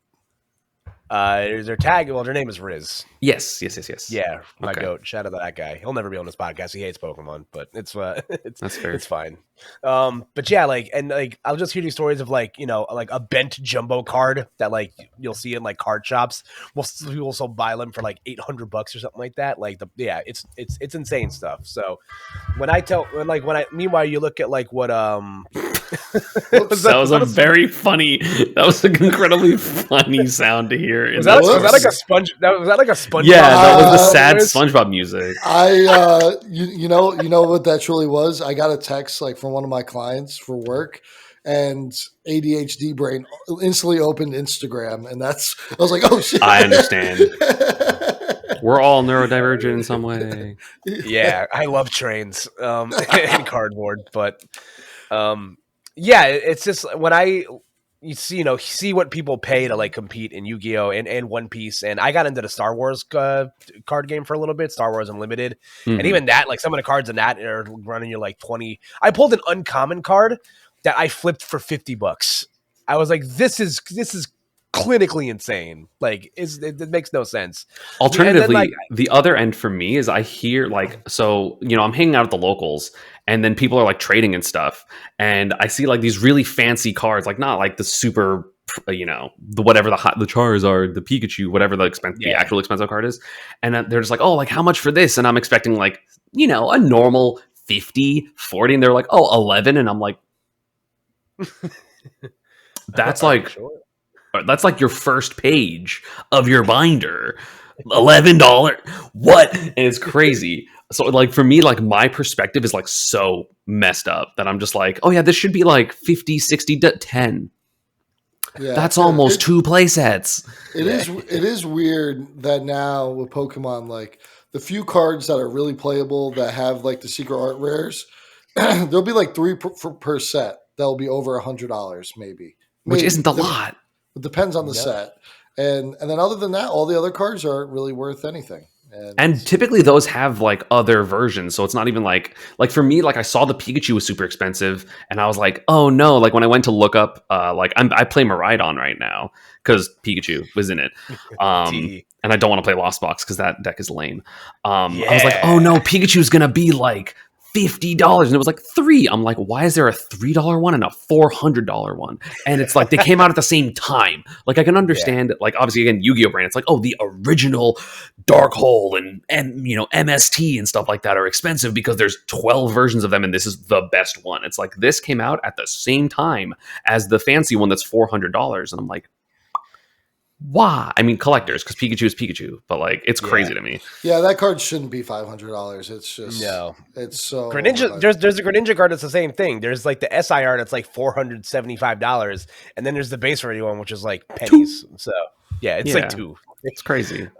Their tag, well, their name is Riz. Yes. Yeah, my goat. Shout out to that guy. He'll never be on this podcast. He hates Pokemon, but it's that's fair. It's fine. But yeah, like I'll just hear these stories of like like a bent jumbo card that like you'll see in like card shops. We also buy them for like $800 or something like that. Like it's insane stuff. So meanwhile you look at like what that was an incredibly funny sound to hear. Was that like a sponge? Was that like a sponge? Yeah, that was the sad SpongeBob music. You know what that truly was? I got a text like from one of my clients for work, and ADHD brain instantly opened Instagram, and I was like, oh shit. I understand. We're all neurodivergent in some way. Yeah, I love trains and cardboard, but yeah, it's just when see what people pay to like compete in Yu-Gi-Oh and One Piece, and I got into the Star Wars card game for a little bit, Star Wars Unlimited, and even that, like some of the cards in that are running you like 20. I pulled an uncommon card that I flipped for $50. I was like, this is clinically insane. Like, it makes no sense. Alternatively, Then, the other end for me is I hear so I'm hanging out at the locals, and then people are like trading and stuff, and I see like these really fancy cards, like not like the super, the whatever the Charizard, the Pikachu, whatever the actual expensive card is, and they're just like, oh, like how much for this? And I'm expecting like a normal 50, 40, and they're like, oh, 11, and I'm like, that's like. Sure. That's like your first page of your binder. $11. What? And it's crazy. So like for me, like my perspective is like so messed up that I'm just like, oh yeah, this should be like 50, 60, 10. Yeah, that's almost 2 play sets. It is weird that now with Pokemon, like the few cards that are really playable that have like the secret art rares, there'll be like 3 per set that'll be over $100 maybe. Which isn't a lot. It depends on the set. And then other than that, all the other cards aren't really worth anything. And typically those have like other versions. So it's not even like for me, like I saw the Pikachu was super expensive and I was like, oh no. Like when I went to look up, I play Miraidon right now because Pikachu was in it. And I don't want to play Lost Box because that deck is lame. I was like, oh no, Pikachu's going to be like $50, and it was like 3. I'm like, why is there a $3 one and a $400 one? And it's like they came out at the same time. Like I can understand, like obviously again, Yu-Gi-Oh brand. It's like, oh, the original Dark Hole and MST and stuff like that are expensive because there's 12 versions of them, and this is the best one. It's like this came out at the same time as the fancy one that's $400, and I'm like, why? I mean, collectors, because Pikachu is Pikachu, but like it's crazy to me. Yeah, that card shouldn't be $500. It's just it's so Greninja. There's a Greninja card that's the same thing. There's like the SIR that's like $475, and then there's the base ready one which is like pennies. 2. So it's like 2. It's crazy.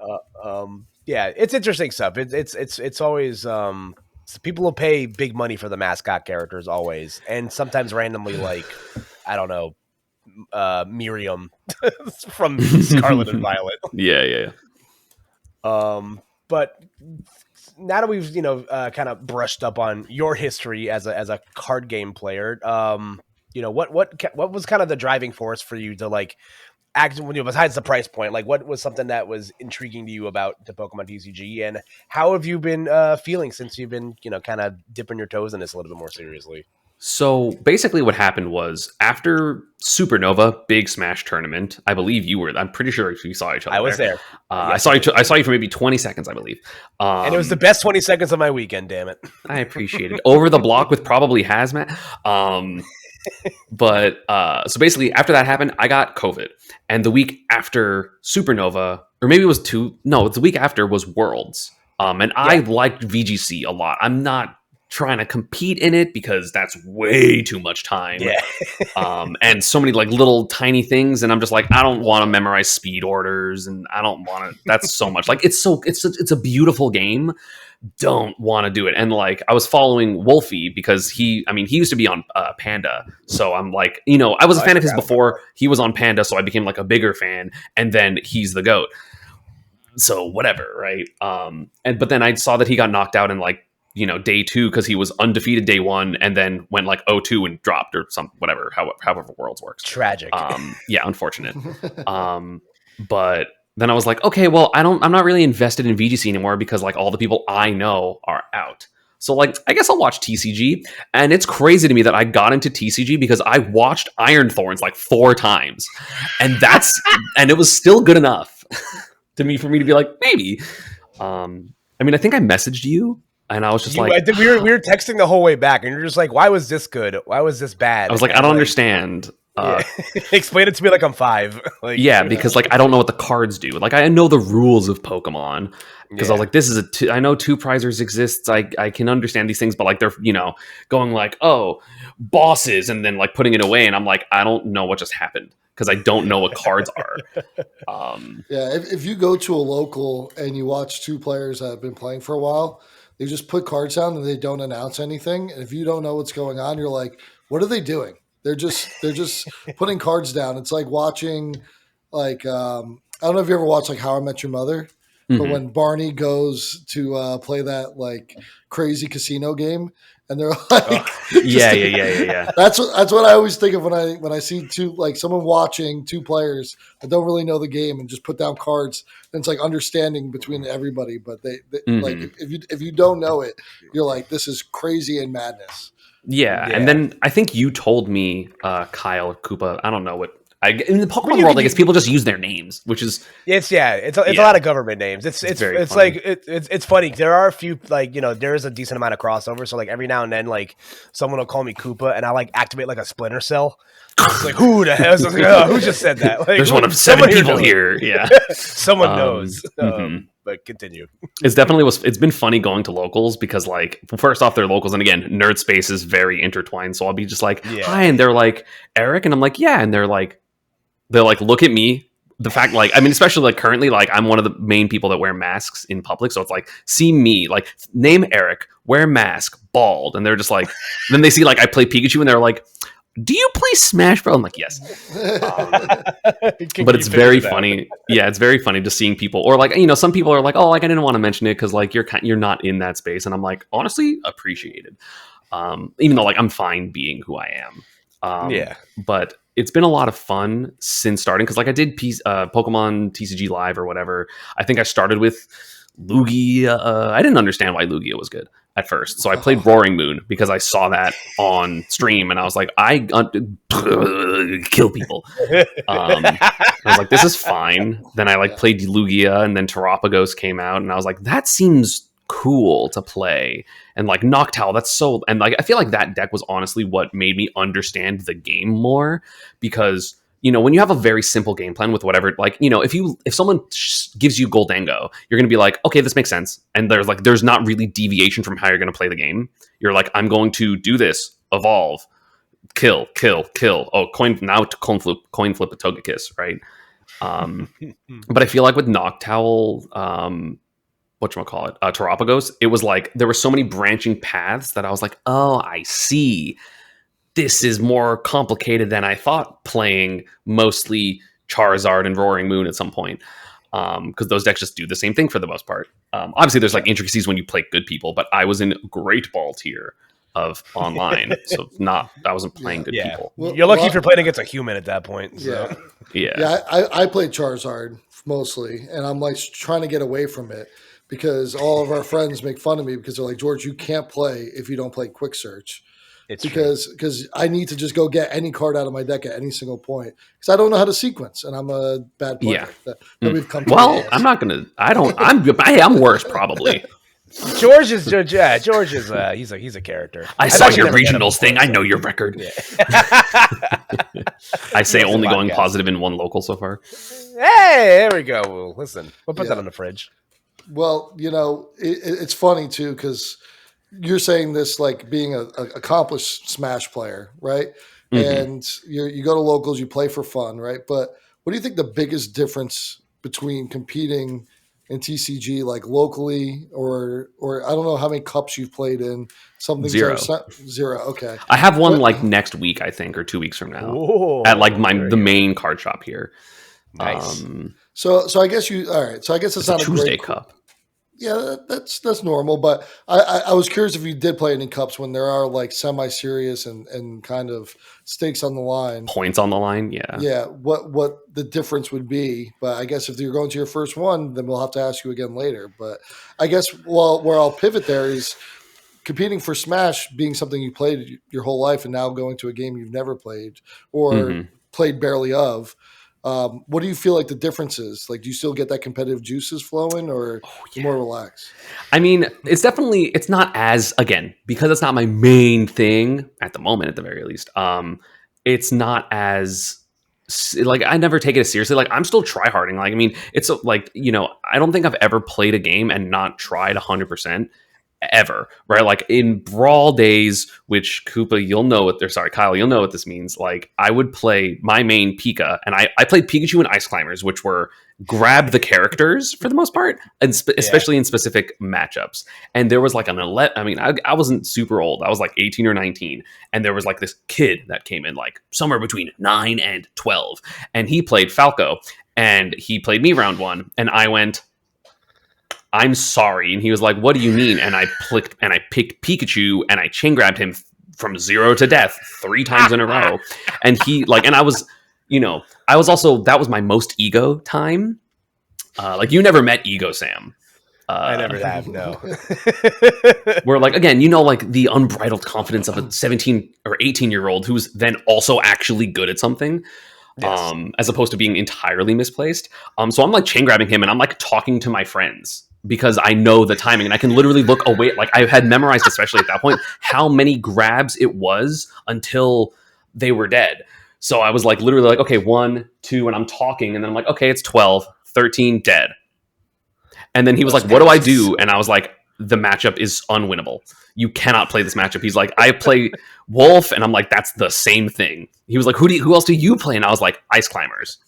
It's interesting stuff. It's always people will pay big money for the mascot characters always, and sometimes randomly like I don't know. Miriam from Scarlet and Violet. Yeah. But now that we've kind of brushed up on your history as a card game player, what was kind of the driving force for you to like act besides the price point? Like, what was something that was intriguing to you about the Pokemon TCG, and how have you been feeling since you've been kind of dipping your toes in this a little bit more seriously? So basically what happened was after Supernova big Smash tournament, I believe you were, I'm pretty sure we saw each other. I was there. I saw you for maybe 20 seconds, I believe. And it was the best 20 seconds of my weekend, damn it. I appreciate it. Over the block with probably Hazmat. So basically after that happened, I got COVID. And the week after Supernova, or maybe it was the week after was Worlds. I liked VGC a lot. I'm not trying to compete in it because that's way too much time. And so many like little tiny things, and I'm just like, I don't want to memorize speed orders, and I don't want to. That's so much. Like it's a beautiful game. Don't want to do it. And like I was following Wolfie because he used to be on Panda, so I'm like, I was a fan of his before he was on Panda, so I became like a bigger fan, and then he's the GOAT. So whatever, right? But then I saw that he got knocked out in like day 2 because he was undefeated day 1 and then went like 0-2 and dropped or some whatever, however Worlds works. Tragic. Unfortunate. But then I was like, okay, well, I'm not really invested in VGC anymore because like all the people I know are out. So like, I guess I'll watch TCG. And it's crazy to me that I got into TCG because I watched Iron Thorns like 4 times, and and it was still good enough for me to be like, maybe. I think I messaged you. And I was just we were texting the whole way back, and you're just like, why was this good? Why was this bad? I was like, I don't understand. Yeah. Explain it to me like I'm 5. Like, Yeah, because like I don't know what the cards do. Like I know the rules of Pokemon because I was yeah. like, this is I know two prizers exists. I can understand these things, but like they're going like, oh, bosses, and then like putting it away, and I'm like, I don't know what just happened because I don't know what cards are. Yeah, if you go to a local and you watch two players that have been playing for a while, they just put cards down and they don't announce anything. And if you don't know what's going on, you're like, what are they doing? They're just putting cards down. It's like watching I don't know if you ever watched like How I Met Your Mother, but Mhm. when Barney goes to play that like crazy casino game and they're like Yeah. that's what I always think of when I see someone watching two players that don't really know the game and just put down cards. And it's like understanding between everybody, but they like Hmm. if you don't know it, you're like, this is crazy and madness. Yeah, and Yeah. then I think you told me, Kyle or Koopa. I don't know what. In the Well, Pokemon world, I guess people just use their names, which is it's a yeah, lot of government names. It's very it's funny. like it's funny. There are a few like there is a decent amount of crossover. So like every now and then like someone will call me Koopa and I like activate like a Splinter Cell. It's like who the hell? It's like, oh, who just said that? Like There's one of 7 someone people knows. here. Yeah. Someone knows. Mhm. But continue. It's been funny going to locals because like first off they're locals, and again nerd space is very intertwined, so I'll be just like Yeah. hi, and they're like Eric, and I'm like yeah, and they're like look at me, the fact like I mean especially like currently like I'm one of the main people that wear masks in public, so it's like see me like name Eric, wear mask, bald, and they're just like then they see like I play Pikachu and they're like do you play Smash Bros? I'm like yes. But it's very funny. Yeah, it's very funny just seeing people, or like some people are like, oh, like I didn't want to mention it because like you're not in that space, and I'm like, honestly, appreciated. Even though like I'm fine being who I am. Yeah. But it's been a lot of fun since starting because like I did Pokemon TCG Live or whatever. I think I started with Lugia. I didn't understand why Lugia was good at first, so I played Roaring Moon because I saw that on stream, and I was like, kill people. I was like, this is fine. Then I like played Lugia, and then Terapagos came out, and I was like, that seems cool to play. And like Noctowl, that's so, and like I feel like that deck was honestly what made me understand the game more because when you have a very simple game plan with whatever, like if someone gives you Goldango, you're going to be like, okay, this makes sense, and there's not really deviation from how you're going to play the game. You're like, I'm going to do this, evolve, kill. Oh, coin flip a Togekiss, right? But I feel like with Noctowl, whatchamacallit, Terapagos, it was like there were so many branching paths that I was like, oh, I see. This is more complicated than I thought, playing mostly Charizard and Roaring Moon at some point. Because those decks just do the same thing for the most part. Obviously, there's like intricacies when you play good people, but I was in Great Ball tier of online, so I wasn't playing good people. You're lucky if you're playing against a human at that point. So. Yeah. I played Charizard mostly, and I'm like trying to get away from it because all of our friends make fun of me because they're like, George, you can't play if you don't play Quick Search. It's because I need to just go get any card out of my deck at any single point because I don't know how to sequence, and I'm a bad player. Yeah. We've come to well, I'm not gonna. I don't. I'm worse probably. George is he's a character. I saw your regionals thing. I know your record. Yeah. I say only going positive in one local so far. Hey, there we go. Well, listen, we'll put that on the fridge. Well, it's funny too because you're saying this like being an accomplished Smash player, right? Mm-hmm. And you go to locals, you play for fun, right? But what do you think the biggest difference between competing in TCG, like locally, or I don't know how many cups you've played in? Something Zero. Zero. Okay. I have one like next week, I think, or 2 weeks from now, at like the main card shop here. Nice. So I guess all right. So I guess it's not a Tuesday great cup. Yeah, that's normal. But I was curious if you did play any cups when there are like semi-serious and kind of stakes on the line, points on the line. Yeah, yeah. What the difference would be? But I guess if you're going to your first one, then we'll have to ask you again later. But I guess where I'll pivot there is competing for Smash being something you played your whole life, and now going to a game you've never played or played barely of. What do you feel like the difference is? Like, do you still get that competitive juices flowing, or more relaxed? I mean, it's not as, again, because it's not my main thing at the moment, at the very least. it's not as like I never take it as seriously. Like I'm still tryharding. Like I mean, it's like I don't think I've ever played a game and not tried 100% ever, right? Like in Brawl days, which Koopa, you'll know what they're sorry, Kyle, you'll know what this means. Like I would play my main Pika, and I played Pikachu and Ice Climbers, which were grab the characters for the most part, and especially in specific matchups. And there was like an 11, I mean, I wasn't super old. I was like 18 or 19. And there was like this kid that came in like somewhere between 9 and 12. And he played Falco, and he played me round one. And I went, I'm sorry. And he was like, what do you mean? And I picked Pikachu, and I chain grabbed him from 0 to death 3 times in a row. And he like, and I was also, that was my most ego time. Like you never met Ego Sam. I never have, no. Where like, again, like the unbridled confidence of a 17 or 18-year-old who's then also actually good at something. Yes. As opposed to being entirely misplaced. So I'm like chain grabbing him, and I'm like talking to my friends because I know the timing, and I can literally look away. Like I had memorized, especially at that point, how many grabs it was until they were dead. So I was like literally like, okay, 1, 2, and I'm talking, and then I'm like, okay, it's 12, 13, dead. And then he was like, what do I do? And I was like, the matchup is unwinnable. You cannot play this matchup. He's like, I play Wolf, and I'm like, that's the same thing. He was like, who else do you play? And I was like, Ice Climbers.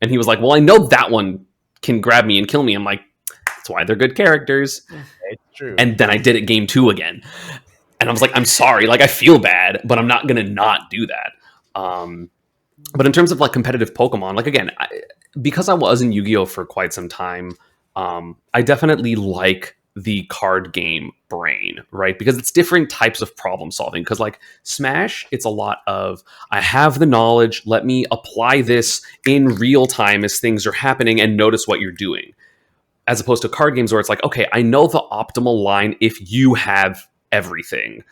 And he was like, well, I know that one can grab me and kill me. I'm like, that's why they're good characters. It's true. And then I did it game 2 again. And I was like, I'm sorry. Like, I feel bad, but I'm not going to not do that. But in terms of like competitive Pokemon, like again, because I was in Yu-Gi-Oh for quite some time, I definitely like the card game brain, right? Because it's different types of problem solving. Because like Smash, it's a lot of, I have the knowledge, let me apply this in real time as things are happening and notice what you're doing. As opposed to card games where it's like, okay, I know the optimal line if you have everything.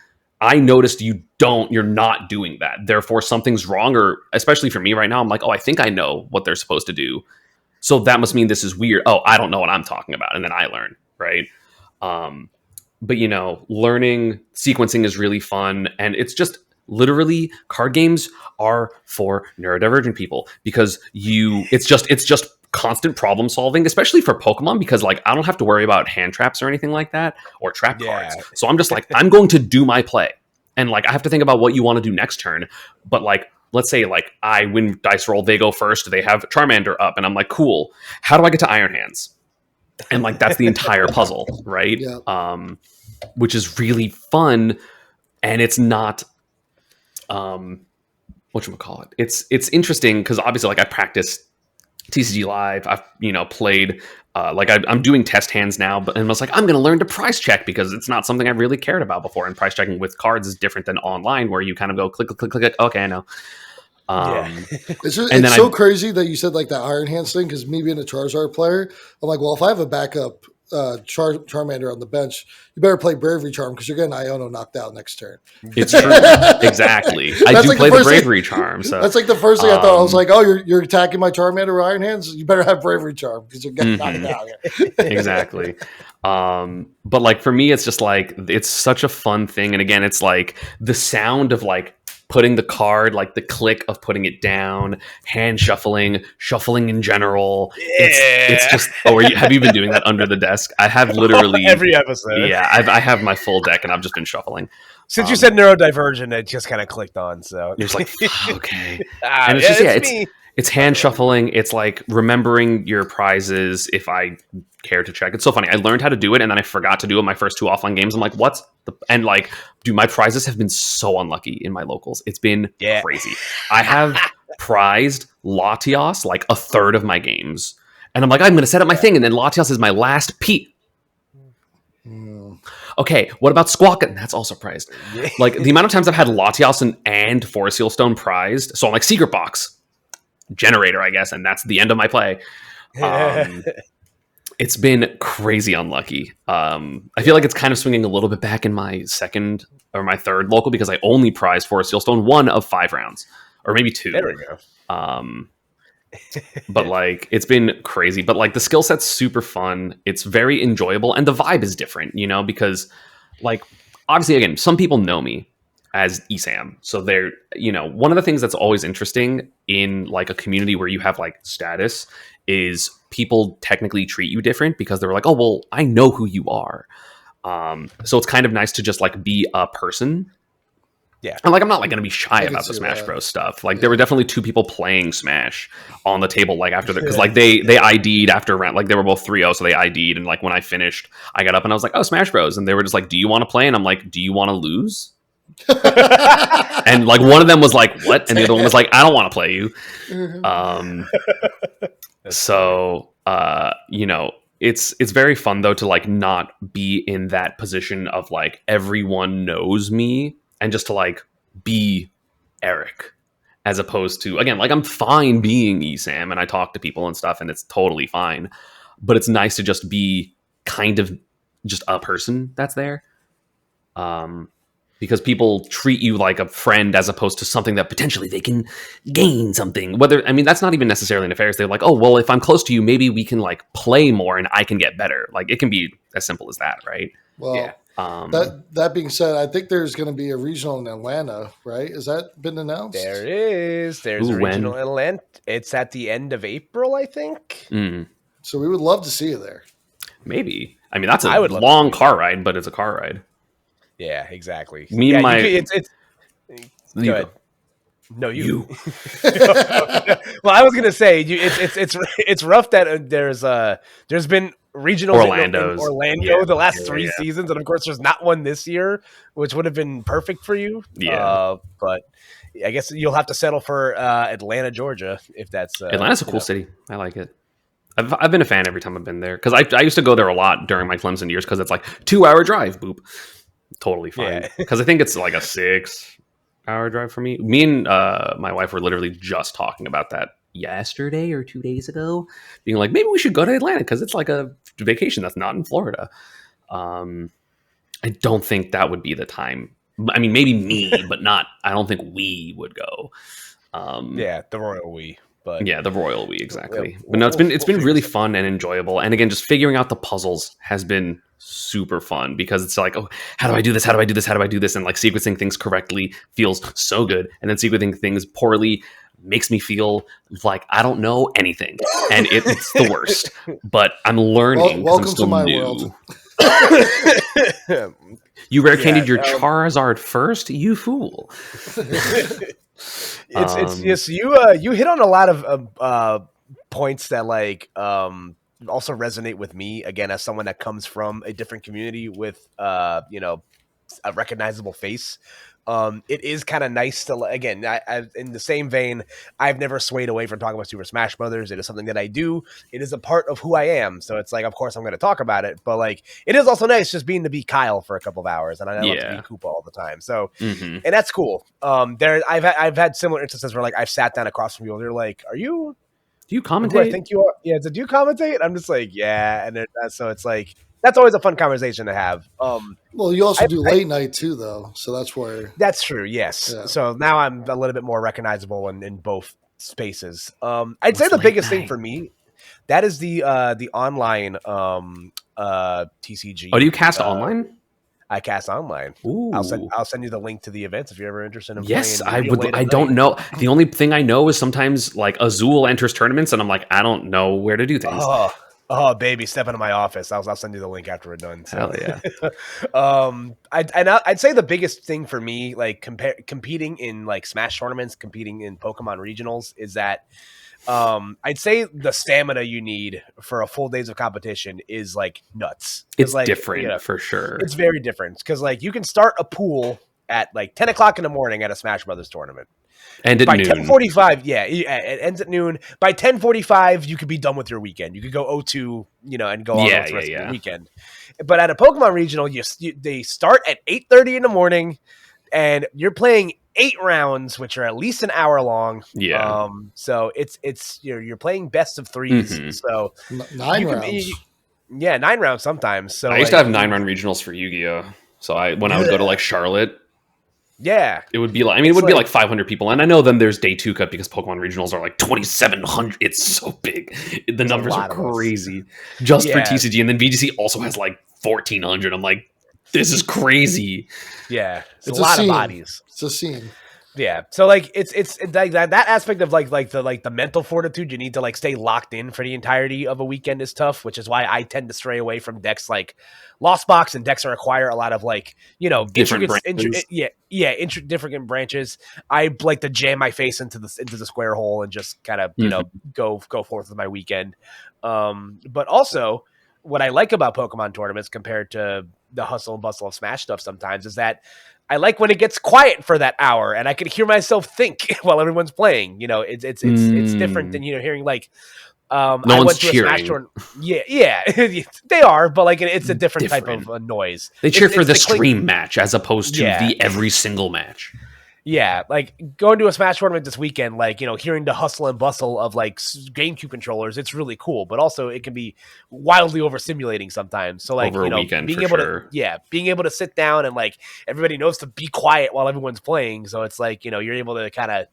I noticed you're not doing that. Therefore, something's wrong, or especially for me right now, I'm like, oh, I think I know what they're supposed to do. So that must mean this is weird. Oh, I don't know what I'm talking about. And then I learn, right? But learning sequencing is really fun. And it's just literally card games are for neurodivergent people because it's just constant problem solving, especially for Pokemon, because like I don't have to worry about hand traps or anything like that or trap cards. So I'm just like, I'm going to do my play. And like I have to think about what you want to do next turn. But like, let's say like I win dice roll, they go first, they have Charmander up, and I'm like, cool. How do I get to Iron Hands? And like that's the entire puzzle, right? Yeah. Which is really fun, and it's not whatchamacallit. It's interesting because obviously like I practiced TCG Live. I've played like I'm doing test hands now, but and I was like, I'm going to learn to price check because it's not something I really cared about before. And price checking with cards is different than online, where you kind of go click, click, click, click. Okay, I know. It's so crazy that you said like that Iron Hands thing, because me being a Charizard player, I'm like, well, if I have a backup Charmander on the bench, you better play Bravery Charm because you're getting Iono knocked out next turn. It's true. Exactly. I do like play the Bravery Charm. So that's like the first thing I thought. I was like, oh, you're attacking my Charmander with Iron Hands? You better have Bravery Charm because you're getting knocked out. Exactly. But like for me, it's just like, it's such a fun thing. And again, it's like the sound of like putting the card, like the click of putting it down, hand shuffling in general. Yeah. It's just, have you been doing that under the desk? I have literally every episode. Yeah, I have my full deck and I've just been shuffling. Since you said neurodivergent, it just kind of clicked on. So you're just like, okay. And it's just, it's hand shuffling. It's like remembering your prizes if I care to check. It's so funny. I learned how to do it and then I forgot to do it my first 2 offline games. I'm like, and like, dude, my prizes have been so unlucky in my locals. It's been crazy. I have prized Latios like a third of my games. And I'm like, I'm going to set up my thing. And then Latios is my last P. Okay, what about Squawk? And that's also prized. Like the amount of times I've had Latios and Forest Seal Stone prized. So I'm like, Secret Box. Generator, I guess, and that's the end of my play. It's been crazy unlucky. I feel like it's kind of swinging a little bit back in my second or my third local because I only prized Forest Seal Stone 1 of 5 rounds, or maybe 2. There we go. But like it's been crazy. But like the skill set's super fun. It's very enjoyable, and the vibe is different, because like obviously again, some people know me. as ESAM. So they're, one of the things that's always interesting in like a community where you have like status is people technically treat you different because they're like, oh, well, I know who you are. So it's kind of nice to just like be a person. Yeah. And like, I'm not like going to be shy I can about the see Smash that. Bros stuff. Like there were definitely two people playing Smash on the table, like after because like they ID'd after round, like they were both 3-0. So they ID'd. And like when I finished, I got up and I was like, oh, Smash Bros. And they were just like, do you want to play? And I'm like, do you want to lose? And like one of them was like, what? And the other one was like, I don't want to play you. So it's very fun though to like not be in that position of like everyone knows me and just to like be Eric, as opposed to, again, like I'm fine being ESAM and I talk to people and stuff and it's totally fine, but it's nice to just be kind of just a person that's there. Because people treat you like a friend as opposed to something that potentially they can gain something. That's not even necessarily nefarious. They're like, oh, well, if I'm close to you, maybe we can like play more and I can get better. Like it can be as simple as that, right? Well, Yeah. that being said, I think there's going to be a regional in Atlanta, right? Has that been announced? There is. There's a regional in Atlanta. It's at the end of April, I think. So we would love to see you there. Maybe. I mean, that's a long car ride, but it's a car ride. Yeah, exactly. Me and it's good. No, you. Well, I was gonna say it's rough that there's been regionals in Orlando the last 3 seasons, and of course there's not one this year, which would have been perfect for you. Yeah, but I guess you'll have to settle for Atlanta, Georgia, if that's Atlanta's a cool city. I like it. I've been a fan every time I've been there because I used to go there a lot during my Clemson years because it's like 2-hour drive. Boop. Totally fine because I think it's like a 6-hour drive for me. Me and my wife were literally just talking about that yesterday or 2 days ago, being like, maybe we should go to Atlanta because it's like a vacation that's not in Florida. I don't think that would be the time. I mean, maybe me, but not. I don't think we would go. The royal we. But yeah, the royal we, exactly. But no, it's been really fun and enjoyable. And again, just figuring out the puzzles has been super fun because it's like, oh, how do I do this? How do I do this? How do I do this? And like sequencing things correctly feels so good. And then sequencing things poorly makes me feel like I don't know anything. And it's the worst. But I'm learning. Welcome to my world. You rare candied your Charizard first, you fool. It's you hit on a lot of points that like also resonate with me, again, as someone that comes from a different community with a recognizable face. It is kind of nice to, again, I in the same vein, I've never swayed away from talking about Super Smash Brothers. It is something that I do. It is a part of who I am. So it's like, of course, I'm going to talk about it. But like, it is also nice just being to be Kyle for a couple of hours, and I love to be Koopa all the time. So, and that's cool. I've had similar instances where like I've sat down across from people. They're like, "Do you commentate?" I think you are. Yeah, do you commentate? I'm just like, yeah, and so it's like. That's always a fun conversation to have. Well, you also do late night too, though, so that's where. That's true. Yes. Yeah. So now I'm a little bit more recognizable in both spaces. I'd say the biggest thing for me, that is the online TCG. Oh, do you cast online? I cast online. Ooh. I'll send you the link to the events if you're ever interested in. Yes, I would. I don't know. The only thing I know is sometimes like Azul enters tournaments, and I'm like, I don't know where to do things. Oh, baby, step into my office. I'll send you the link after we're done. So. Hell yeah. I'd say the biggest thing for me, like competing in like Smash tournaments, competing in Pokemon regionals, is that I'd say the stamina you need for a full days of competition is like nuts. It's like, different for sure. It's very different because like you can start a pool at like 10 o'clock in the morning at a Smash Brothers tournament. And at by noon. 10:45, it ends at noon. By 10:45, you could be done with your weekend. You could go 0-2, and go on the rest of your weekend. But at a Pokemon regional, they start at 8:30 in the morning, and you're playing 8 rounds, which are at least an hour long. Yeah. So it's you're playing best of 3s. So 9 rounds. 9 rounds sometimes. So I used to have 9-round regionals for Yu-Gi-Oh. So when I would go to like Charlotte. Yeah, it would be like, it would be like 500 people, and I know then there's day 2 cut because Pokemon regionals are like 2,700. It's so big. The numbers are crazy just for TCG, and then VGC also has like 1,400. I'm like, this is crazy. Yeah, it's a It's lot of scene. bodies. It's a scene. Yeah, so like it's like that aspect of like the mental fortitude you need to like stay locked in for the entirety of a weekend is tough, which is why I tend to stray away from decks like Lost Box and decks that require a lot of like Different branches. different branches. I like to jam my face into the square hole and just kind of go forth with my weekend. But also what I like about Pokemon tournaments compared to the hustle and bustle of Smash stuff sometimes is that I like when it gets quiet for that hour and I can hear myself think while everyone's playing. It's different than hearing like No I one's went to a Smash cheering. tournament. Yeah, they are, but like it's a different type of noise. They cheer for the the clink- stream match as opposed to Yeah. the every single match. Yeah, like going to a Smash tournament this weekend, like, hearing the hustle and bustle of like GameCube controllers, it's really cool, but also it can be wildly overstimulating sometimes. So like, Over a weekend, being for able sure. being able to sit down and like everybody knows to be quiet while everyone's playing. So it's like, you're able to kind of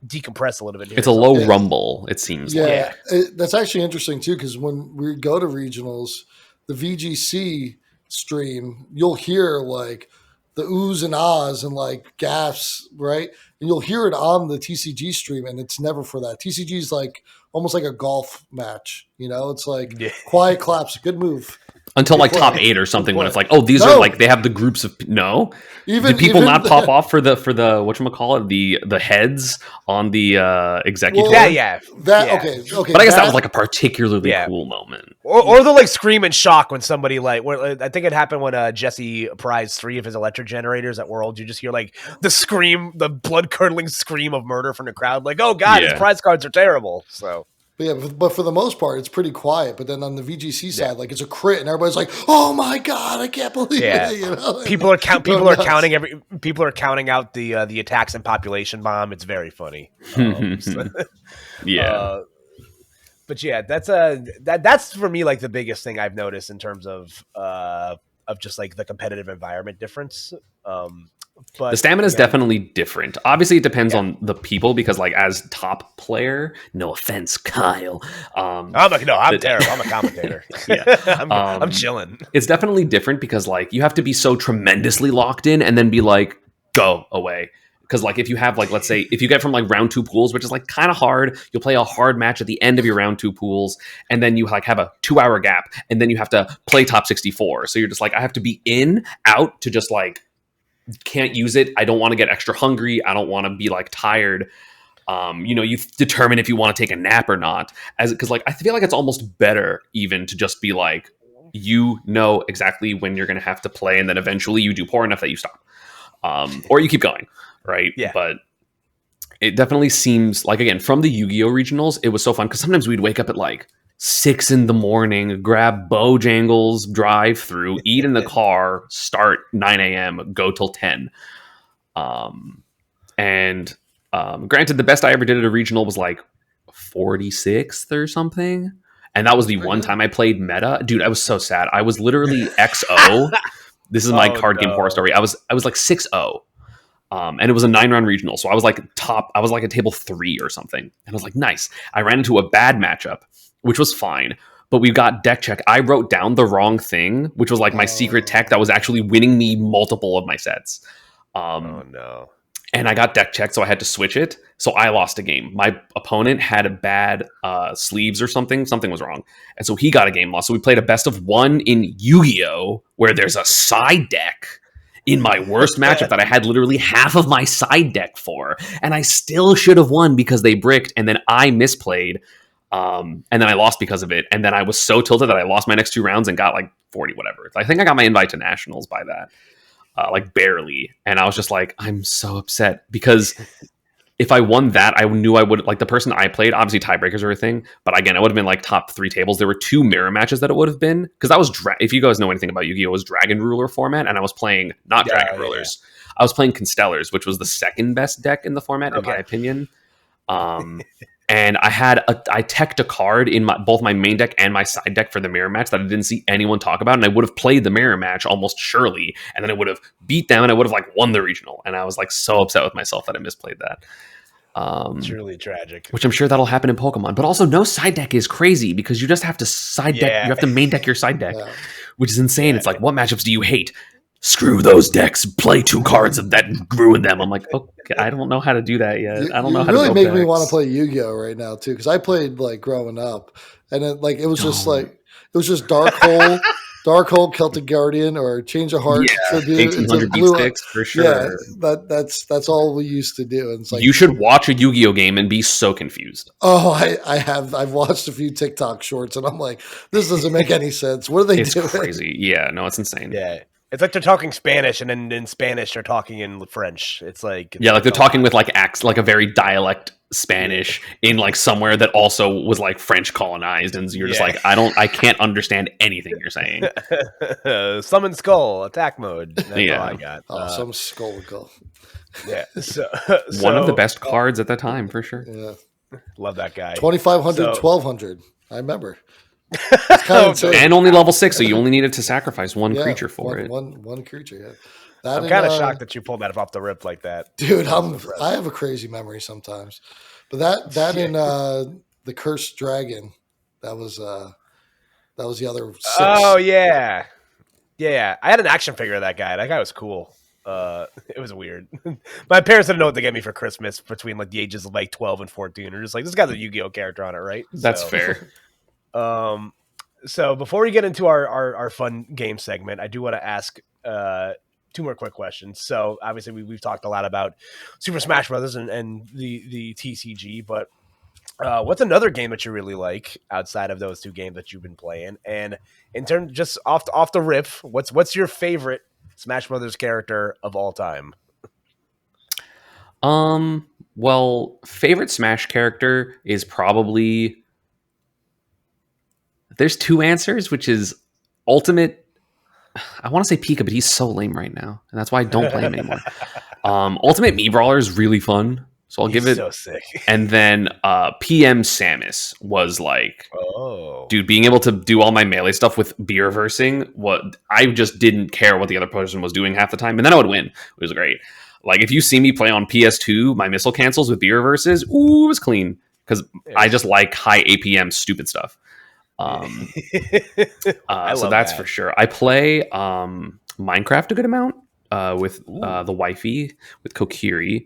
decompress a little bit. It's a low rumble, it seems like. Yeah, that's actually interesting too, because when we go to regionals, the VGC stream, you'll hear like the oohs and ahs and like gaffs, right? And you'll hear it on the TCG stream, and it's never for that. TCG is like almost like a golf match, It's like quiet claps, good move. Until like Good top play. 8 or something, Good when play. it's like, oh, these No. are like they have the groups of Did people not pop off for the whatchamacallit, the heads on the executor? Well, Yeah. Okay. But I guess that was like a particularly cool moment. Or they'll like scream in shock when somebody like, I think it happened when Jesse prized 3 of his electric generators at Worlds. You just hear like the scream, the blood curdling scream of murder from the crowd. Like, oh God, his prize cards are terrible. So. But for the most part, it's pretty quiet. But then on the VGC side, like it's a crit, and everybody's like, "Oh my God, I can't believe it!" People are counting out the attacks and population bomb. It's very funny. Yeah. But yeah, that's for me like the biggest thing I've noticed in terms of just like the competitive environment difference. But the stamina is definitely different. Obviously, it depends on the people because, like, as top player, no offense, Kyle. I'm terrible. I'm a commentator. I'm chilling. It's definitely different because, like, you have to be so tremendously locked in and then be like, go away. Because, like, if you have, like, let's say, if you get from, like, round 2 pools, which is, like, kind of hard, you'll play a hard match at the end of your round 2 pools, and then you, like, have a 2-hour gap, and then you have to play top 64. So you're just like, I have to be in, out to just, like, can't use it. I don't want to get extra hungry. I don't want to be like tired. You determine if you want to take a nap or not. Because like I feel like it's almost better even to just be like, exactly when you're going to have to play, and then eventually you do poor enough that you stop, or you keep going, right? Yeah. But it definitely seems like, again, from the Yu-Gi-Oh regionals, it was so fun because sometimes we'd wake up at like 6 a.m, grab Bojangles, drive through, eat in the car, start 9 a.m, go till 10. Granted, the best I ever did at a regional was like 46th or something. And that was the one time I played meta. Dude, I was so sad. I was literally XO. This is my card game horror story. I was like 6-0. And it was a 9-round regional. So I was like at table 3 or something. And I was like, nice. I ran into a bad matchup, which was fine. But we got deck check. I wrote down the wrong thing, which was like my secret tech that was actually winning me multiple of my sets. Oh no. And I got deck checked, so I had to switch it. So I lost a game. My opponent had a bad sleeves or something. Something was wrong. And so he got a game loss. So we played a best of 1 in Yu-Gi-Oh! Where there's a side deck in my worst matchup that I had literally half of my side deck for. And I still should have won because they bricked, and then I misplayed. And then I lost because of it. And then I was so tilted that I lost my next 2 rounds and got like 40 whatever. I think I got my invite to nationals by that. Like barely. And I was just like, I'm so upset because if I won that, I knew I would, like, the person I played, obviously tiebreakers are a thing, but again, I would have been like top 3 tables. There were 2 mirror matches that it would have been, because that was, if you guys know anything about Yu-Gi-Oh, it was Dragon Ruler format, and I was playing not Dragon Rulers. I was playing Constellars, which was the second best deck in the format, in my opinion. And I teched a card in both my main deck and my side deck for the mirror match that I didn't see anyone talk about, and I would have played the mirror match almost surely, and then I would have beat them, and I would have like won the regional. And I was like so upset with myself that I misplayed that. It's really tragic. Which I'm sure that'll happen in Pokemon. But also, no side deck is crazy because you just have to side deck. You have to main deck your side deck, which is insane. It's like, what matchups do you hate? screw those decks, play 2 cards that ruin them. I'm like, okay, I don't know how to do that yet. I don't know You how to really build make decks. me want to play Yu-Gi-Oh right now too, because I played like growing up, and it was just like it was just Dark Hole, Celtic Guardian, or Change of Heart Yeah, tribute. It's a 1800 beat blue. sticks for Yeah, sure. that's all we used to do. And it's like, You should watch a Yu-Gi-Oh game and be so confused. oh, I've watched a few TikTok shorts, and I'm like, this doesn't make any sense. What are they It's doing? crazy. Yeah, no, it's insane. Yeah. It's like they're talking Spanish, and then in Spanish they're talking in French. It's like Yeah, like they're it's a talking lot. with like like a very dialect Spanish in like somewhere that also was like French colonized, and you're just Yeah. like, I can't understand anything you're saying. Summon Skull attack mode. That's all Yeah. I got. Oh, some skull go. Yeah. So, One of the best cards at the time for sure. Yeah, love that guy. 2500, So- 1200. I remember. It's kind of insane. And only level 6, so you only needed to sacrifice one Yeah, creature for it. One creature. Yeah, that I'm kind of shocked that you pulled that off the rip like that. dude. I have a crazy memory sometimes, but that in the Cursed Dragon, that was the other 6. Oh yeah. Yeah. I had an action figure of that guy. That guy was cool. It was weird. My parents didn't know what to get me for Christmas between like the ages of like 12 and 14. They're just like, this guy's a Yu-Gi-Oh character on it, right? That's So, fair. So before we get into our fun game segment, I do want to ask 2 more quick questions. So obviously we've talked a lot about Super Smash Brothers and the TCG, but what's another game that you really like outside of those 2 games that you've been playing? And in terms, just off the rip, what's your favorite Smash Brothers character of all time? Well, favorite Smash character is probably, there's 2 answers, which is Ultimate. I want to say Pika, but he's so lame right now, and that's why I don't play him anymore. Ultimate Mii Brawler is really fun, so I'll give it. So sick. And then PM Samus was like, Oh, dude, being able to do all my melee stuff with B reversing, what I just didn't care what the other person was doing half the time, and then I would win. It was great. Like if you see me play on PS2, my missile cancels with B reverses, ooh, it was clean because I just like high APM stupid stuff. So that's for sure. I play Minecraft a good amount with the wifey, with Kokiri.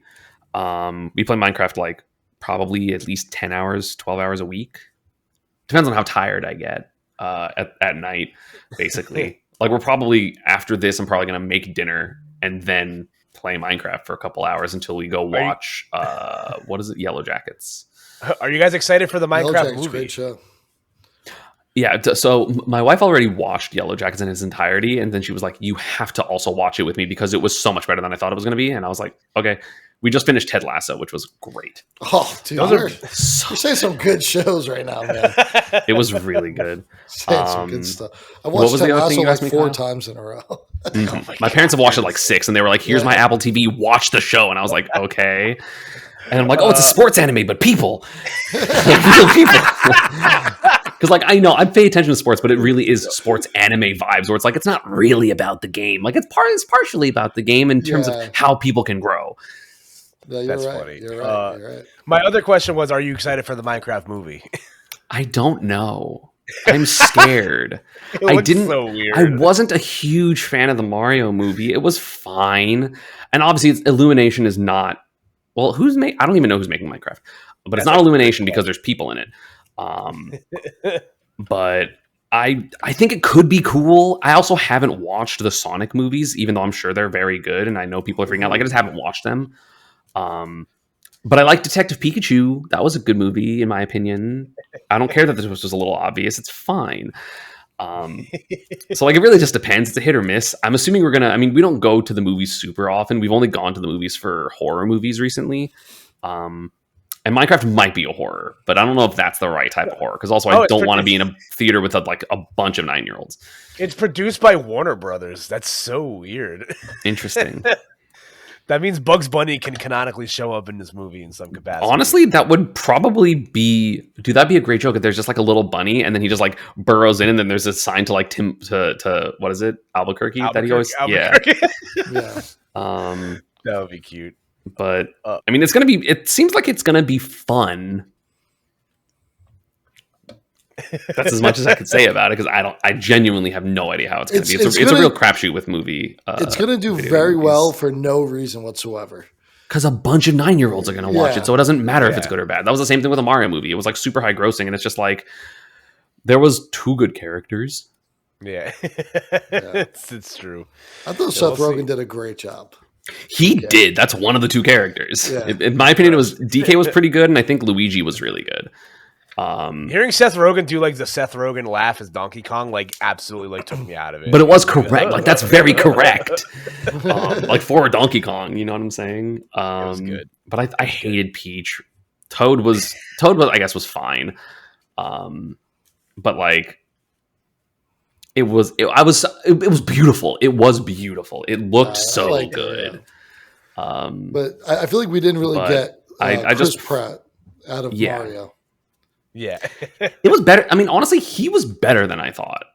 We play Minecraft like probably at least 10 hours, 12 hours a week. Depends on how tired I get at night, basically. Like we're probably, after this, I'm probably going to make dinner and then play Minecraft for a couple hours until we go watch, what is it, Yellow Jackets. Are you guys excited for the Minecraft movie? Great show. Yeah, so my wife already watched Yellow Jackets in its entirety, and then she was like, you have to also watch it with me because it was so much better than I thought it was going to be. And I was like, okay. We just finished Ted Lasso, which was great. Oh, dude, you're saying some good shows right now, man. It was really good. Saying some good stuff. I watched Ted Lasso like 4 times in a row. Oh my parents have watched it like 6, and they were like, here's my Apple TV, watch the show. And I was like, okay. And I'm like, oh, it's a sports anime, but people. Like real people. Because like I know I pay attention to sports, but it really is sports anime vibes where it's like it's not really about the game. Like it's partially about the game in terms of how people can grow. Yeah, That's right. funny. You're right. My other question was, are you excited for the Minecraft movie? I don't know. I'm scared. I didn't. So weird. I wasn't a huge fan of the Mario movie. It was fine, and obviously, Illumination is not. Well, I don't even know who's making Minecraft, but it's not Illumination because there's people in it. But I think it could be cool. I also haven't watched the Sonic movies, even though I'm sure they're very good, and I know people are freaking out. Like I just haven't watched them. But I like Detective Pikachu. That was a good movie, in my opinion. I don't care that this was just a little obvious. It's fine. So like it really just depends. It's a hit or miss. I'm assuming we don't go to the movies super often. We've only gone to the movies for horror movies recently. And Minecraft might be a horror, but I don't know if that's the right type of horror. Because also I don't want to be in a theater with a bunch of 9-year-olds. It's produced by Warner Brothers. That's so weird. Interesting. That means Bugs Bunny can canonically show up in this movie in some capacity. Honestly, that would probably be... Dude, that'd be a great joke if there's just like a little bunny and then he just like burrows in and then there's a sign to like to what is it? Albuquerque that he always... Albuquerque. Yeah. That would be cute. But I mean, it seems like it's going to be fun. That's as much as I could say about it because I genuinely have no idea how it's going to be. It's a real crapshoot with movie. It's going to do very well for no reason whatsoever. Because a bunch of 9-year-olds are going to watch it, so it doesn't matter if it's good or bad. That was the same thing with a Mario movie. It was like super high grossing, and it's just like there was 2 good characters. Yeah, it's true. I thought Seth Rogen did a great job. He did. That's one of the 2 characters. Yeah. In my opinion, it was DK was pretty good, and I think Luigi was really good. Hearing Seth Rogen do like the Seth Rogen laugh as Donkey Kong, like absolutely like took me out of it. But it was correct. Like that's very correct. Like for a Donkey Kong, you know what I'm saying? It was good. But I hated Peach. Toad was I guess was fine. But like it was beautiful. It was beautiful. It looked so good. But I feel like we didn't really get Chris Pratt out of Mario. Yeah. It was better. I mean, honestly, he was better than I thought.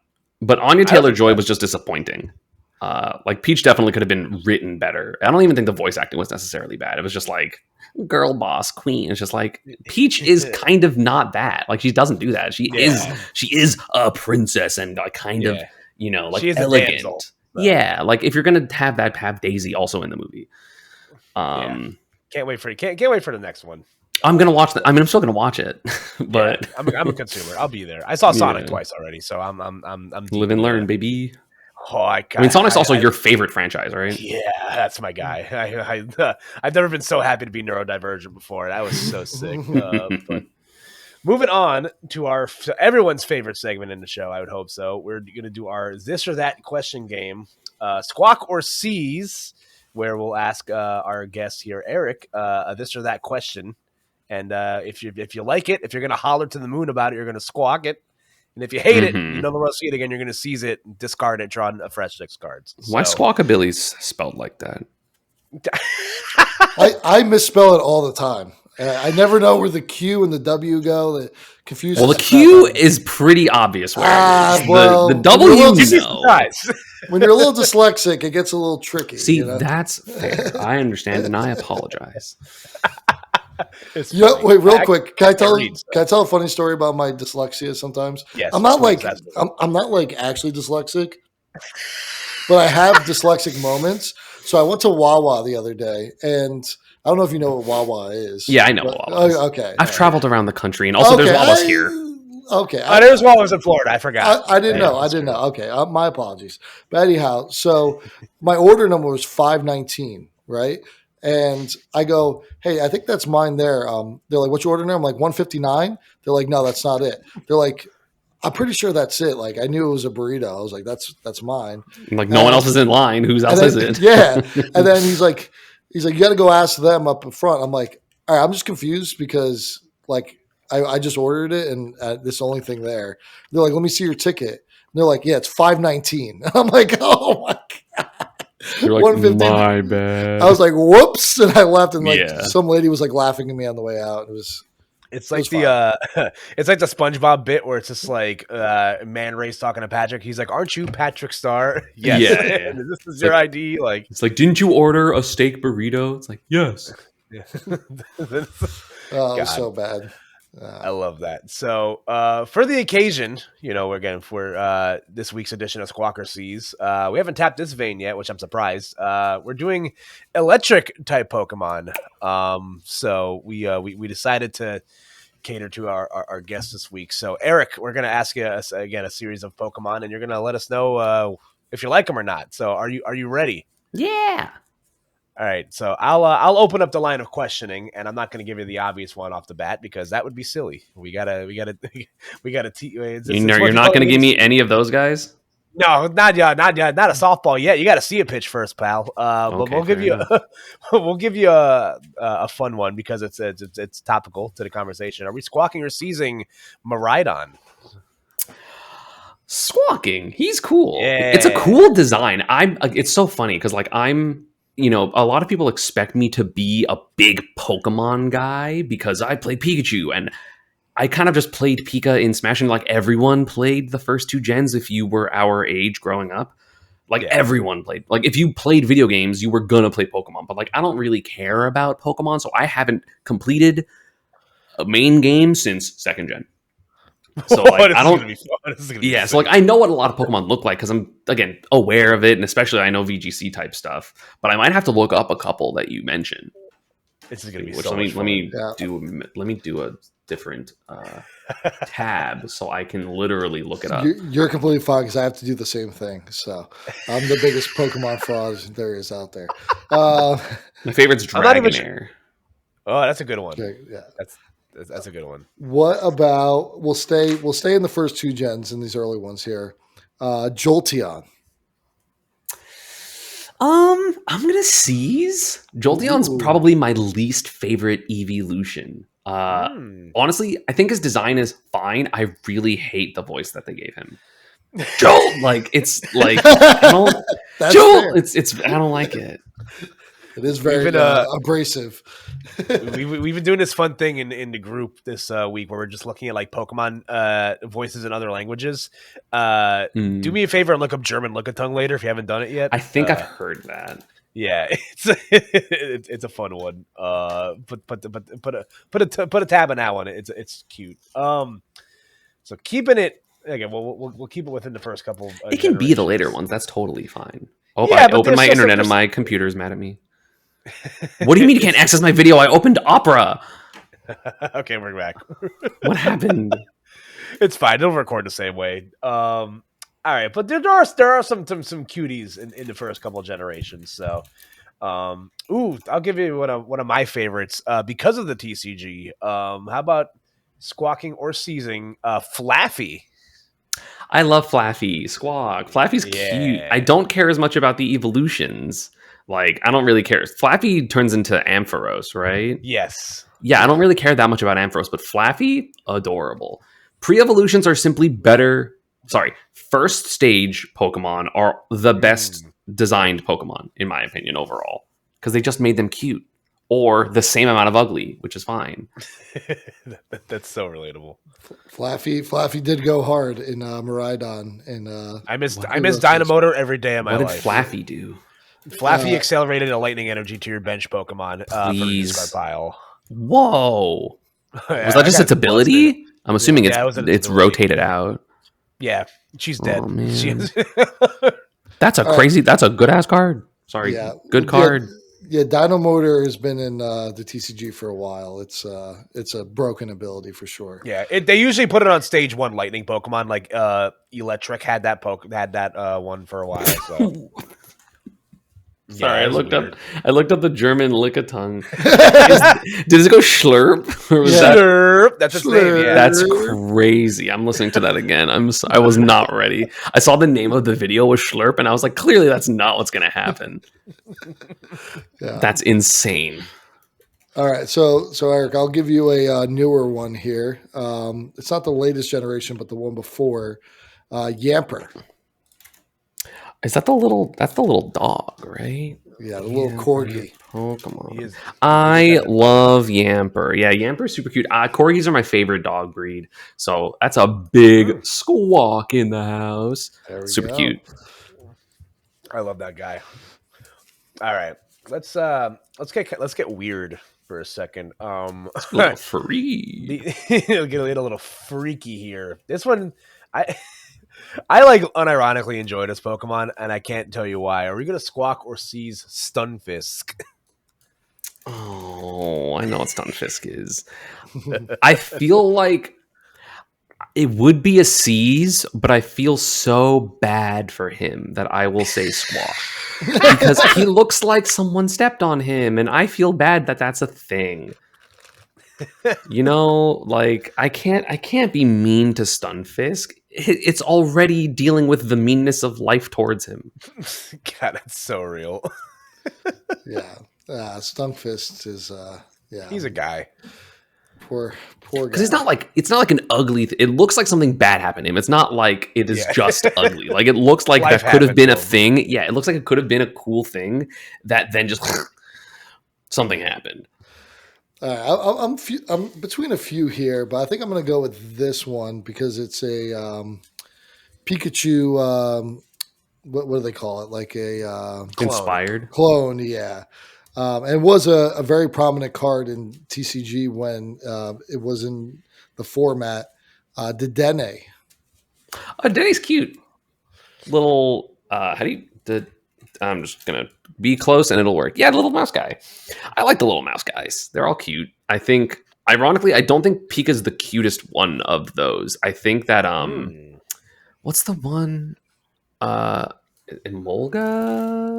But Anya Taylor-Joy was just disappointing. Like Peach definitely could have been written better. I don't even think the voice acting was necessarily bad. It was just like girl boss queen. It's just like Peach is kind of not that. Like she doesn't do that. She is a princess and kind of, you know, like she is elegant. Damsel, yeah, like if you're gonna have Daisy also in the movie. Can't wait for the next one. I'm gonna watch that. I mean, I'm still gonna watch it, but I'm a consumer. I'll be there. I saw Sonic twice already, so I'm live and learn, baby. Oh, I mean, Sonic's also your favorite franchise, right? Yeah, that's my guy. I've never been so happy to be neurodivergent before. That was so sick. But moving on to everyone's favorite segment in the show, I would hope so. We're gonna do our this or that question game, Squawk or Seize, where we'll ask our guest here, Eric, this or that question. And if you like it, if you're going to holler to the moon about it, you're going to squawk it. And if you hate it, you never want to see it again, you're going to seize it, discard it, draw a fresh 6 cards. Why Squawkabilly's spelled like that? I misspell it all the time. I never know where the Q and the W go. That confuses. Well, the Q is pretty obvious where it is. Well, the W, when you're a little dyslexic, it gets a little tricky. See, that's fair. I understand, and I apologize. Wait, real quick. Can I tell a funny story about my dyslexia sometimes? Yes. I'm not like actually dyslexic, but I have dyslexic moments. So I went to Wawa the other day, and I don't know if you know what Wawa is. Yeah, I know what Wawa is. Okay. I've traveled around the country, and also there's Wawas here. Okay. There's Wawas in Florida. I forgot. I didn't know. Okay. My apologies. But anyhow, so my order number was 519, right? And I go, hey, I think that's mine there. They're like, what's your order now? I'm like, 159. They're like, no, that's not it. They're like, I'm pretty sure that's it. Like, I knew it was a burrito. I was like, that's mine. Like, no one else is in line. Whose else is it? Yeah. And then he's like, you got to go ask them up front. I'm like, all right, I'm just confused because like I just ordered it and this is the only thing there. They're like, let me see your ticket. And they're like, yeah, it's 519. I'm like, oh my God. You're like, my bad. I was like, whoops, and I left, and some lady was like laughing at me on the way out. It's like it's like the SpongeBob bit where it's just like Man Ray's talking to Patrick. He's like, "Aren't you Patrick Star?" Yes. Yeah. This is your ID. Like, it's like, didn't you order a steak burrito? It's like, yes. Yeah. It was so bad. I love that. So for the occasion, for this week's edition of Squawker Seas, we haven't tapped this vein yet, which I'm surprised. We're doing electric type Pokemon. So we decided to cater to our guests this week. So Eric, we're going to ask you again a series of Pokemon, and you're going to let us know if you like them or not. So are you ready? Yeah. All right, so I'll open up the line of questioning, and I'm not going to give you the obvious one off the bat because that would be silly. We gotta. You're not going to give me any of those guys? No, not yet. Not a softball yet. You got to see a pitch first, pal. But we'll give you a fun one because it's topical to the conversation. Are we squawking or seizing Miraidon? Squawking. He's cool. Yeah. It's a cool design. It's so funny because a lot of people expect me to be a big Pokemon guy because I play Pikachu, and I kind of just played Pika in Smash, and like everyone played the first 2 gens if you were our age growing up. Everyone played. Like if you played video games, you were gonna play Pokemon. But like I don't really care about Pokemon, so I haven't completed a main game since 2nd gen. So like This I is gonna don't. be fun. This is gonna be Yeah, so sick. like I know what a lot of Pokemon look like because I'm again aware of it, and especially I know VGC type stuff. But I might have to look up a couple that you mentioned. This is gonna be Which so much fun. Yeah. let me do a different tab so I can literally look it up. You're completely fine because I have to do the same thing. So I'm the biggest Pokemon fraud there is out there. Uh, My favorite's I'm not even sure. Dragonair. Oh, that's a good one. okay, yeah. That's a good one. What about we'll stay in the first two gens in these early ones here. Jolteon. I'm gonna seize. Jolteon's Ooh. probably my least favorite evolution. Hmm. Honestly, I think his design is fine. I really hate the voice that they gave him. Jolt, like it's like I don't That's Jolt. fair. It's I don't like it. It is very Even, abrasive. We've been doing this fun thing in the group this week where we're just looking at like Pokemon voices in other languages. Do me a favor and look up German Lickitung later if you haven't done it yet. I think I've heard that. Yeah, it's a fun one. Put a tab on that one. It's cute. So keeping it again, we'll keep it within the first couple. It can be the later generations. ones. That's totally fine. Oh, Yeah, I but opened there's my still some- internet and my computer's mad at me. What do you mean you can't access my video? I opened Opera. Okay, we're back. What happened? It's fine. It'll record the same way. All right, but there are some cuties in the first couple of generations. So, I'll give you one of my favorites because of the TCG. How about squawking or seizing Flaffy? I love Flaffy. Squawk. Flaffy's cute. Yeah. I don't care as much about the evolutions. Like, I don't really care. Flaffy turns into Ampharos, right? Yes. Yeah, I don't really care that much about Ampharos, but Flaffy, adorable. Pre-evolutions are simply better. Sorry, first stage Pokemon are the best designed Pokemon, in my opinion, overall. Because they just made them cute. Or the same amount of ugly, which is fine. That's so relatable. Flaffy did go hard in Miraidon, and I miss Dynamotor every day of my What did life. Flaffy do? Flaffy accelerated a lightning energy to your bench Pokemon for the Please. discard pile. Whoa. Yeah, Was that I just got its ability? busted. I'm assuming Yeah, it was it's its ability. rotated out. Yeah, she's dead. Oh, man. She is- That's a crazy. That's a good ass card. Sorry, yeah, good card. Yeah, Dino Motor has been in the TCG for a while. It's a broken ability for sure. yeah, they usually put it on stage 1 lightning Pokemon. Like Electric had that one for a while. So. Sorry, Yeah, I looked weird. up. I looked up the German Lickitung. Did it go Schlurp? Or was that? Slurp. That's its name. Yeah, That's crazy. I'm listening to that again. I was not ready. I saw the name of the video was Schlurp, and I was like, clearly that's not what's going to happen. Yeah. That's insane. All right, so Eric, I'll give you a newer one here. It's not the latest generation, but the one before. Yamper. Is that the little? That's the little dog, right? Yeah, the little corgi. Pokemon. I love Yamper. Yeah, Yamper's super cute. Corgis are my favorite dog breed. So that's a big Squawk in the house. There we Super go. cute. I love that guy. All right, let's get weird for a second. A little free. Get a little freaky here. This one, I like unironically enjoy this Pokemon, and I can't tell you why. Are we gonna squawk or seize Stunfisk? Oh, I know what Stunfisk is. I feel like it would be a seize, but I feel so bad for him that I will say Squawk. Because he looks like someone stepped on him, and I feel bad that that's a thing. You know, like I can't be mean to Stunfisk. It's already dealing with the meanness of life towards him. God, that's so real. Yeah, Stunfist is He's a guy. poor guy. Because it's not like an ugly. It looks like something bad happened to him. It's not like it is just ugly. Like it looks like Life that could have happened been to a him. thing. Yeah, it looks like it could have been a cool thing that then just something happened. All right, I'm between a few here, but I think I'm going to go with this one because it's a Pikachu. What do they call it? Like a Inspired. clone, yeah. And was a very prominent card in TCG when it was in the format. Dedenne. Oh, Denny's cute. Little, I'm just going to be close and it'll work. Yeah, the little mouse guy. I like the little mouse guys. They're all cute. I think, ironically, I don't think Pika's the cutest one of those. I think that, what's the one? Emolga?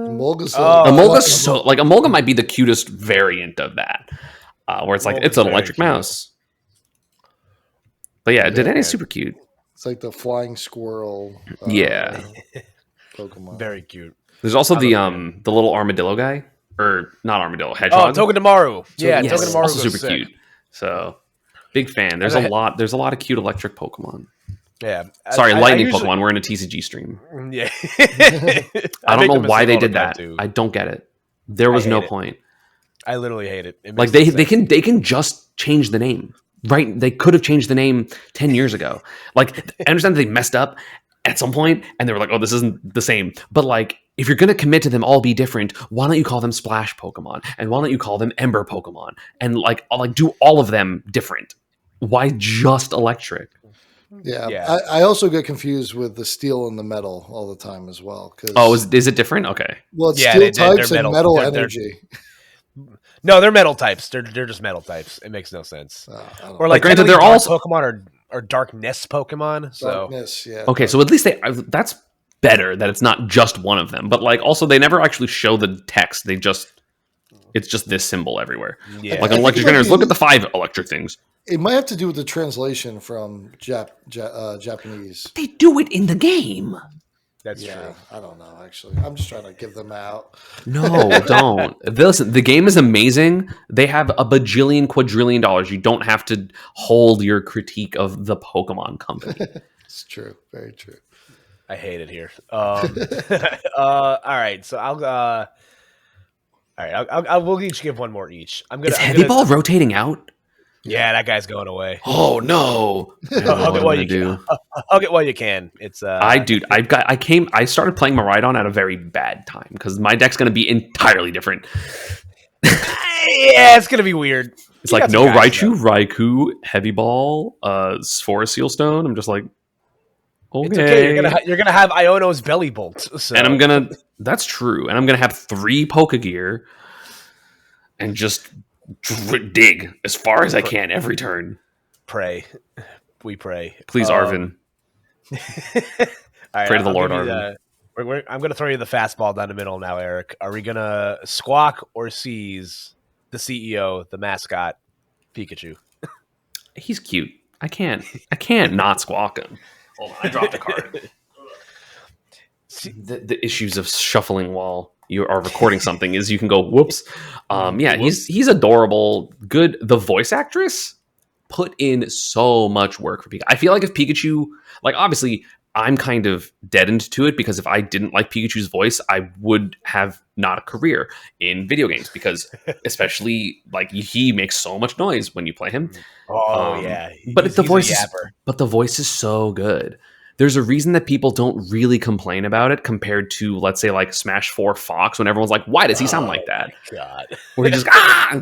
Molga's Oh, Emolga's so, like, Emolga might be the cutest variant of that. Where it's like, Emolga's it's an very electric cute. mouse. But yeah, Dedenne's super cute. It's like the flying squirrel. Yeah. Pokemon. Very cute. There's also I the love the little armadillo guy. Or not armadillo, hedgehog. Togedemaru. Yeah, Yes, Togedemaru also was super sick. cute. So big fan. There's And a lot of cute electric Pokemon. Yeah. Sorry, I lightning usually- Pokemon. We're in a TCG stream. Yeah. I don't make know the why mistake they all the did time, that. too. I don't get it. There was hate no it. point. I literally hate it. It Like makes no they sense. can just change the name. Right? They could have changed the name 10 years ago. Like I understand that they messed up at some point and they were like, "Oh, this isn't the same." But like if you're going to commit to them all be different, why don't you call them Splash Pokemon? And why don't you call them Ember Pokemon? And like do all of them different. Why just electric? Yeah. Yeah. I also get confused with the steel and the metal all the time as well. Oh, is it different? Okay. well, it's Yeah, steel they're types metal. and metal They're- energy. No, they're metal types. They're just metal types. It makes no sense. I don't Or know. like granted, technically they're dark all- Pokemon or darkness Pokemon. So Darkness, yeah. Okay, so at least that's better that it's not just one of them. But like also they never actually show the text. It's just this symbol everywhere. yeah. Like I an think electric it might generators, be- look at the 5 electric things. It might have to do with the translation from Japanese. They do it in the game. That's Yeah, true. I don't know. Actually, I'm just trying to give them out. No, don't. Listen, the game is amazing. They have a bajillion, quadrillion dollars. You don't have to hold your critique of the Pokemon company. It's true. Very true. I hate it here. All right, so I'll we'll each give one more each. Is Heavy Ball rotating out? Yeah, that guy's going away. Oh no! I don't know Hug what it I'm while gonna you do. Hug it while you can. It's I started playing Maridon at a very bad time because my deck's gonna be entirely different. yeah, it's gonna be weird. It's You like got some no guys, Raichu, Raikou, Heavy Ball, Forest Seal Stone. I'm just like, okay. It's okay. You're gonna have Iono's Belly Bolt. So. And that's true. And I'm gonna have 3 Pokegear and just dig as far as I can every turn. pray. We pray. Please, Arvin. All right, Pray to the I'll Lord, give you Arvin. I'm going to throw you the fastball down the middle now, Eric. Are we going to squawk or seize the CEO, the mascot, Pikachu? He's cute. I can't not squawk him. Hold on, I dropped a card. The issues of shuffling while you are recording something is you can go whoops. Yeah, he's adorable. Good. The voice actress put in so much work for Pikachu. I feel like if Pikachu, like obviously I'm kind of deadened to it because if I didn't like Pikachu's voice, I would have not a career in video games because especially like he makes so much noise when you play him. Oh yeah, But he's the a voice yapper. but the voice is so good. There's a reason that people don't really complain about it compared to, let's say, like Smash 4 Fox, when everyone's like, why does he sound like that? God. Where he just, ah!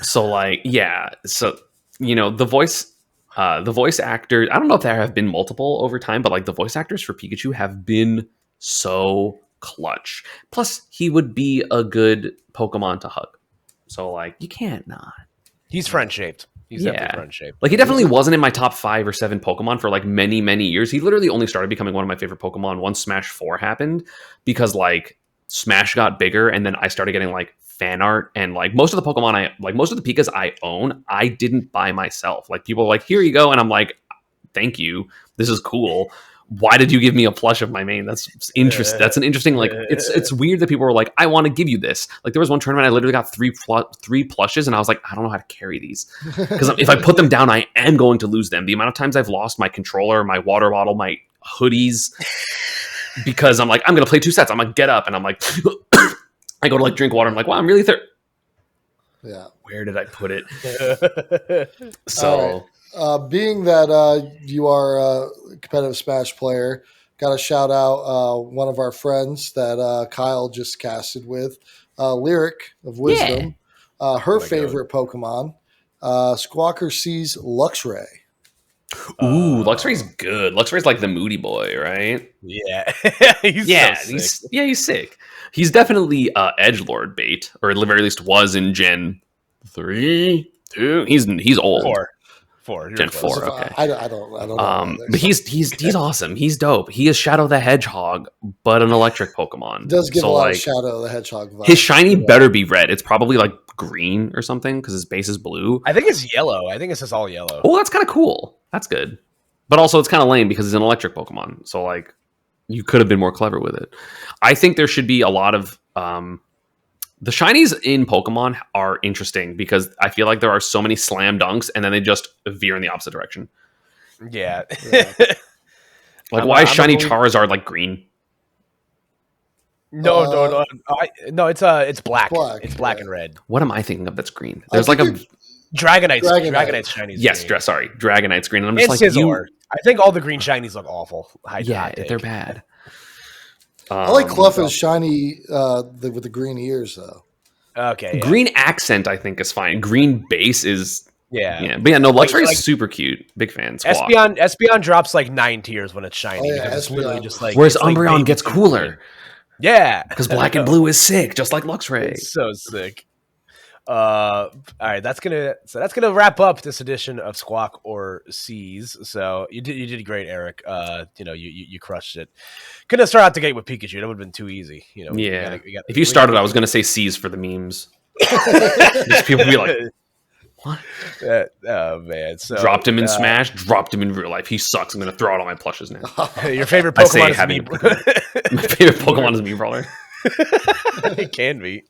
So, like, yeah. So, you know, the voice actor, I don't know if there have been multiple over time, but like the voice actors for Pikachu have been so clutch. Plus, he would be a good Pokemon to hug. So, like, you can't not. He's friend shaped. He's Yeah. definitely friend shaped. Like he definitely wasn't in my top 5 or 7 Pokemon for like many, many years. He literally only started becoming one of my favorite Pokemon once Smash 4 happened because like Smash got bigger and then I started getting like fan art and like most of the Pikas I own, I didn't buy myself. Like people were like, here you go. And I'm like, thank you. This is cool. Why did you give me a plush of my main? That's interesting. That's an interesting, like, it's weird that people were like, I want to give you this. Like there was one tournament I literally got three plushes and I was like, I don't know how to carry these. Because if I put them down, I am going to lose them. The amount of times I've lost my controller, my water bottle, my hoodies, because I'm like, I'm going to play 2 sets. I'm going to get up and I'm like, I go to like drink water. I'm like, wow, I'm really thirsty. Yeah. Where did I put it? So... Being that you are a competitive Smash player, got to shout out one of our friends that Kyle just casted with, Lyric of Wisdom. Her favorite Pokemon Squawker sees Luxray. Ooh, Luxray's good. Luxray's like the moody boy, right? Yeah, he's Yeah, so sick. he's sick. He's definitely edgelord bait, or at the very least was in Gen 3, 2. He's old. Four. You're Gen close. 4. Okay. I don't know. But he's awesome. He's dope. He is Shadow the Hedgehog, but an electric Pokemon. It does give so a lot like of Shadow the Hedgehog vibes. his shiny better be red. It's probably like green or something because his base is blue. I think it's yellow. I think it's just all yellow. Oh, that's kind of cool. That's good. But also it's kind of lame because it's an electric Pokemon. So like you could have been more clever with it. I think there should be a lot of the shinies in Pokemon are interesting because I feel like there are so many slam dunks and then they just veer in the opposite direction. Yeah. Like why is shiny Charizard like green? No. It's black. It's black and red. What am I thinking of that's green? There's like a Dragonite's shinies. Yes, green. sorry, Dragonite's green. And I'm just like Scizor. I think all the green shinies look awful. They're bad. I like Cleffa's shiny with the green ears though. Okay. Yeah. Green accent I think is fine. Green base is yeah. But yeah, no, Luxray is super cute. Big fan. Squawk. Espeon drops like 9 tiers when it's shiny. Oh, yeah, because it's literally just like whereas like Umbreon gets cooler. Yeah, because black and blue is sick, just like Luxray. It's so sick. All right, that's gonna wrap up this edition of Squawk or Seize. So you did great, Eric. You crushed it. Couldn't have started out the gate with Pikachu. That would have been too easy. If you started, I was gonna say Seize for the memes. Just people be like, what? Oh man! So dropped him in Smash, dropped him in real life. He sucks. I'm gonna throw out all my plushes now. Your favorite Pokemon is me. My favorite Pokemon is me, brother. It can be.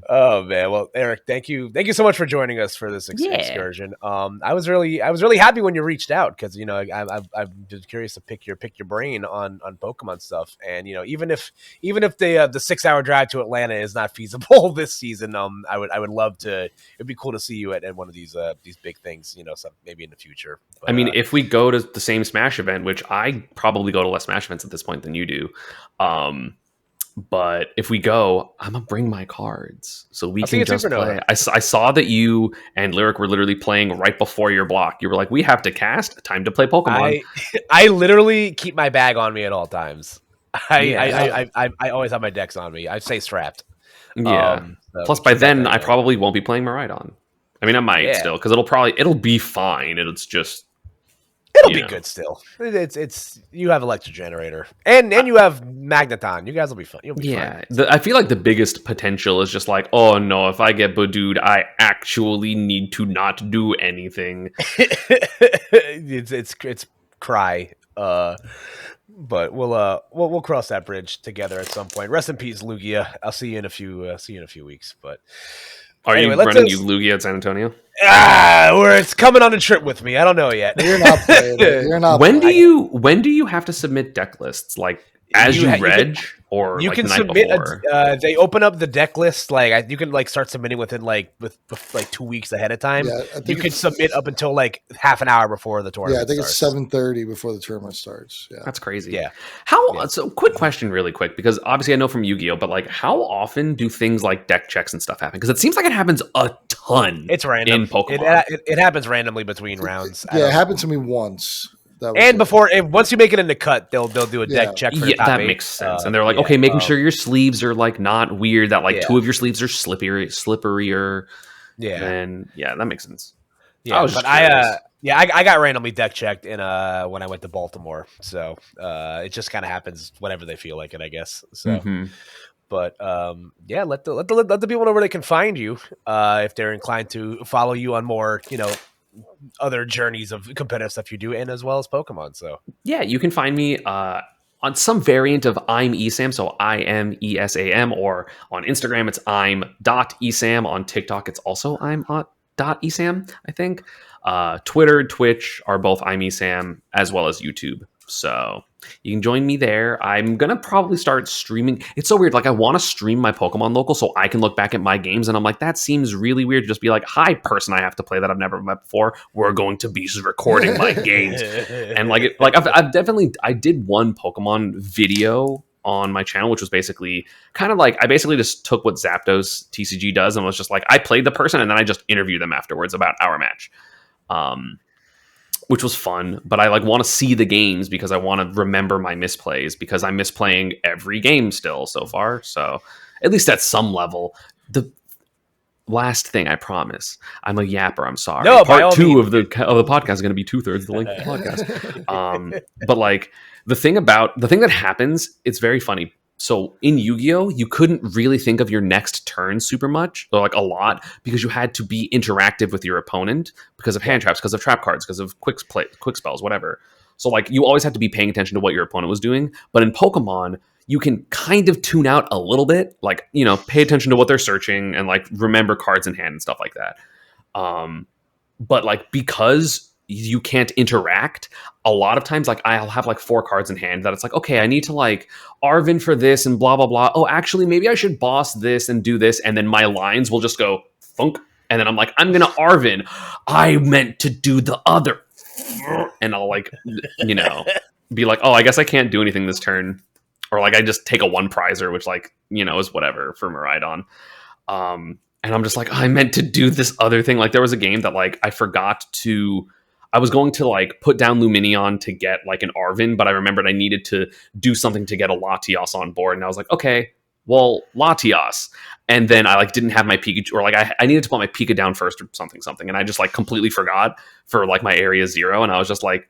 Oh man! Well, Eric, thank you so much for joining us for this excursion. I was really happy when you reached out because I'm just curious to pick your brain on Pokemon stuff, and even if the 6-hour drive to Atlanta is not feasible this season, I would love to. It'd be cool to see you at one of these big things, maybe in the future. But, I mean, if we go to the same Smash event, which I probably go to less Smash events at this point than you do. But if we go, I'm gonna bring my cards so we can just play. I saw that you and Lyric were literally playing right before your block. You were like, "We have to cast. Time to play Pokemon." I literally keep my bag on me at all times. I always have my decks on me. I stay strapped. Yeah. Plus, by then, I probably won't be playing Miraidon. I mean, I might still because it'll be fine. It'll be good still. It's you have Electro Generator and you have Magneton. You guys will be fun. You'll be fine. I feel like the biggest potential is just like, oh no, if I get Badooed, I actually need to not do anything. it's cry. But we'll cross that bridge together at some point. Rest in peace, Lugia. I'll see you in a few weeks. But are you running Lugia at San Antonio? Or it's coming on a trip with me. I don't know yet. You're not playing. You're not. When do you have to submit deck lists? Like as you reg, or you like can the night submit. before? They open up the deck list. Like you can start submitting within like 2 weeks ahead of time. Yeah, you can submit up until like half an hour before the tournament. Yeah, I think it's 7:30 before the tournament starts. Yeah, that's crazy. Yeah. So quick question, really quick, because obviously I know from Yu-Gi-Oh, but like how often do things like deck checks and stuff happen? Because it seems like it happens a ton. It's random in Pokemon. It happens randomly between rounds. Yeah, it happened to me once. And once you make it in the cut, they'll do a deck check for the top 8. Makes sense. And they're like, okay, making sure your sleeves are like not weird, that like 2 of your sleeves are slipperier. Yeah. And that makes sense. Yeah, I got randomly deck checked in when I went to Baltimore. So it just kind of happens whenever they feel like it, I guess. So but let the people know where they can find you if they're inclined to follow you on more, other journeys of competitive stuff you do, and as well as Pokemon. So you can find me on some variant of I'm ESAM, so IMESAM, or on Instagram it's I'm.ESAM. On TikTok it's also I'm.ESAM, I think. Twitter, Twitch are both I'm ESAM, as well as YouTube. So you can join me there. I'm going to probably start streaming. It's so weird. Like I want to stream my Pokemon local so I can look back at my games. And I'm like, that seems really weird to just be like, hi, person I have to play that I've never met before. We're going to be recording my games. And I did one Pokemon video on my channel, which was basically kind of like I basically just took what Zapdos TCG does and was just like I played the person and then I just interviewed them afterwards about our match. Which was fun, but I like want to see the games because I want to remember my misplays because I'm misplaying every game still so far. So at least at some level. The last thing I promise, I'm a yapper. I'm sorry. No, by Part all 2 means. of the podcast is going to be 2/3 the length of the podcast. But like the thing that happens, it's very funny. So in Yu-Gi-Oh, you couldn't really think of your next turn super much or like a lot because you had to be interactive with your opponent because of hand traps, because of trap cards, because of quick spells, whatever. So like you always had to be paying attention to what your opponent was doing. But in Pokemon, you can kind of tune out a little bit, like, you know, pay attention to what they're searching and like remember cards in hand and stuff like that. But like because you can't interact, a lot of times like I'll have like 4 cards in hand that it's like, okay, I need to like Arvin for this and blah blah blah. Oh, actually maybe I should boss this and do this, and then my lines will just go thunk, and then I'm like, I'm gonna Arvin. I meant to do the other, and I'll like, you know, be like, oh, I guess I can't do anything this turn, or like I just take a 1 prizer, which like, you know, is whatever for Miraidon. And I'm just like, oh, I meant to do this other thing. Like there was a game that like I was going to like put down Luminion to get like an Arvin, but I remembered I needed to do something to get a Latios on board. And I was like, okay, well, Latios. And then I like didn't have my Pikachu, or like I needed to put my Pika down first or something. And I just like completely forgot for like my area 0. And I was just like,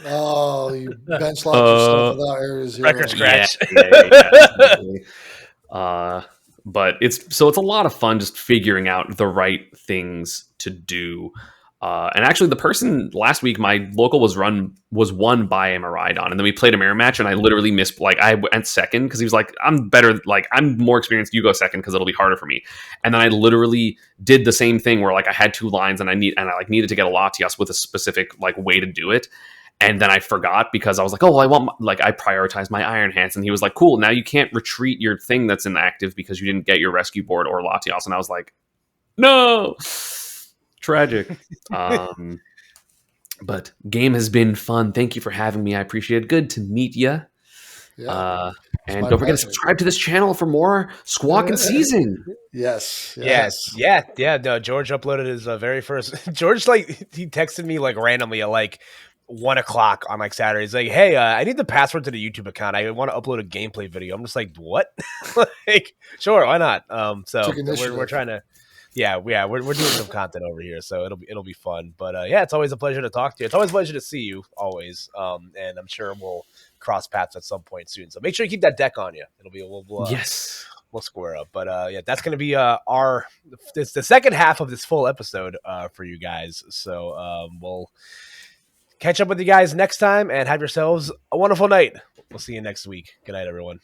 Oh, you bench locked yourself without area 0. Record scratch. But it's a lot of fun just figuring out the right things to do. And actually, the person last week, my local was won by a Miraidon, and then we played a mirror match, and I literally missed. Like I went second because he was like, "I'm better. Like I'm more experienced. You go second because it'll be harder for me." And then I literally did the same thing where like I had 2 lines, and I needed to get a Latias with a specific like way to do it. And then I forgot because I was like, oh, well, I prioritized my Iron Hands. And he was like, cool, now you can't retreat your thing that's inactive because you didn't get your rescue board or Latios. And I was like, no, tragic. But game has been fun. Thank you for having me. I appreciate it. Good to meet you. Yeah. And don't forget to subscribe to this channel for more Squawk and Season. Yes. Yeah. No, George uploaded his very first. George, like, he texted me like randomly at like 1:00 on like Saturday. He's like, hey, I need the password to the YouTube account. I want to upload a gameplay video. I'm just like, what? Like, sure, why not? So we're trying to, we're doing some content over here, so it'll be fun. But yeah, it's always a pleasure to talk to you. It's always a pleasure to see you, always. And I'm sure we'll cross paths at some point soon. So make sure you keep that deck on you. It'll be yes. We'll square up. But yeah, that's gonna be it's the second half of this full episode for you guys. So we'll catch up with you guys next time and have yourselves a wonderful night. We'll see you next week. Good night, everyone.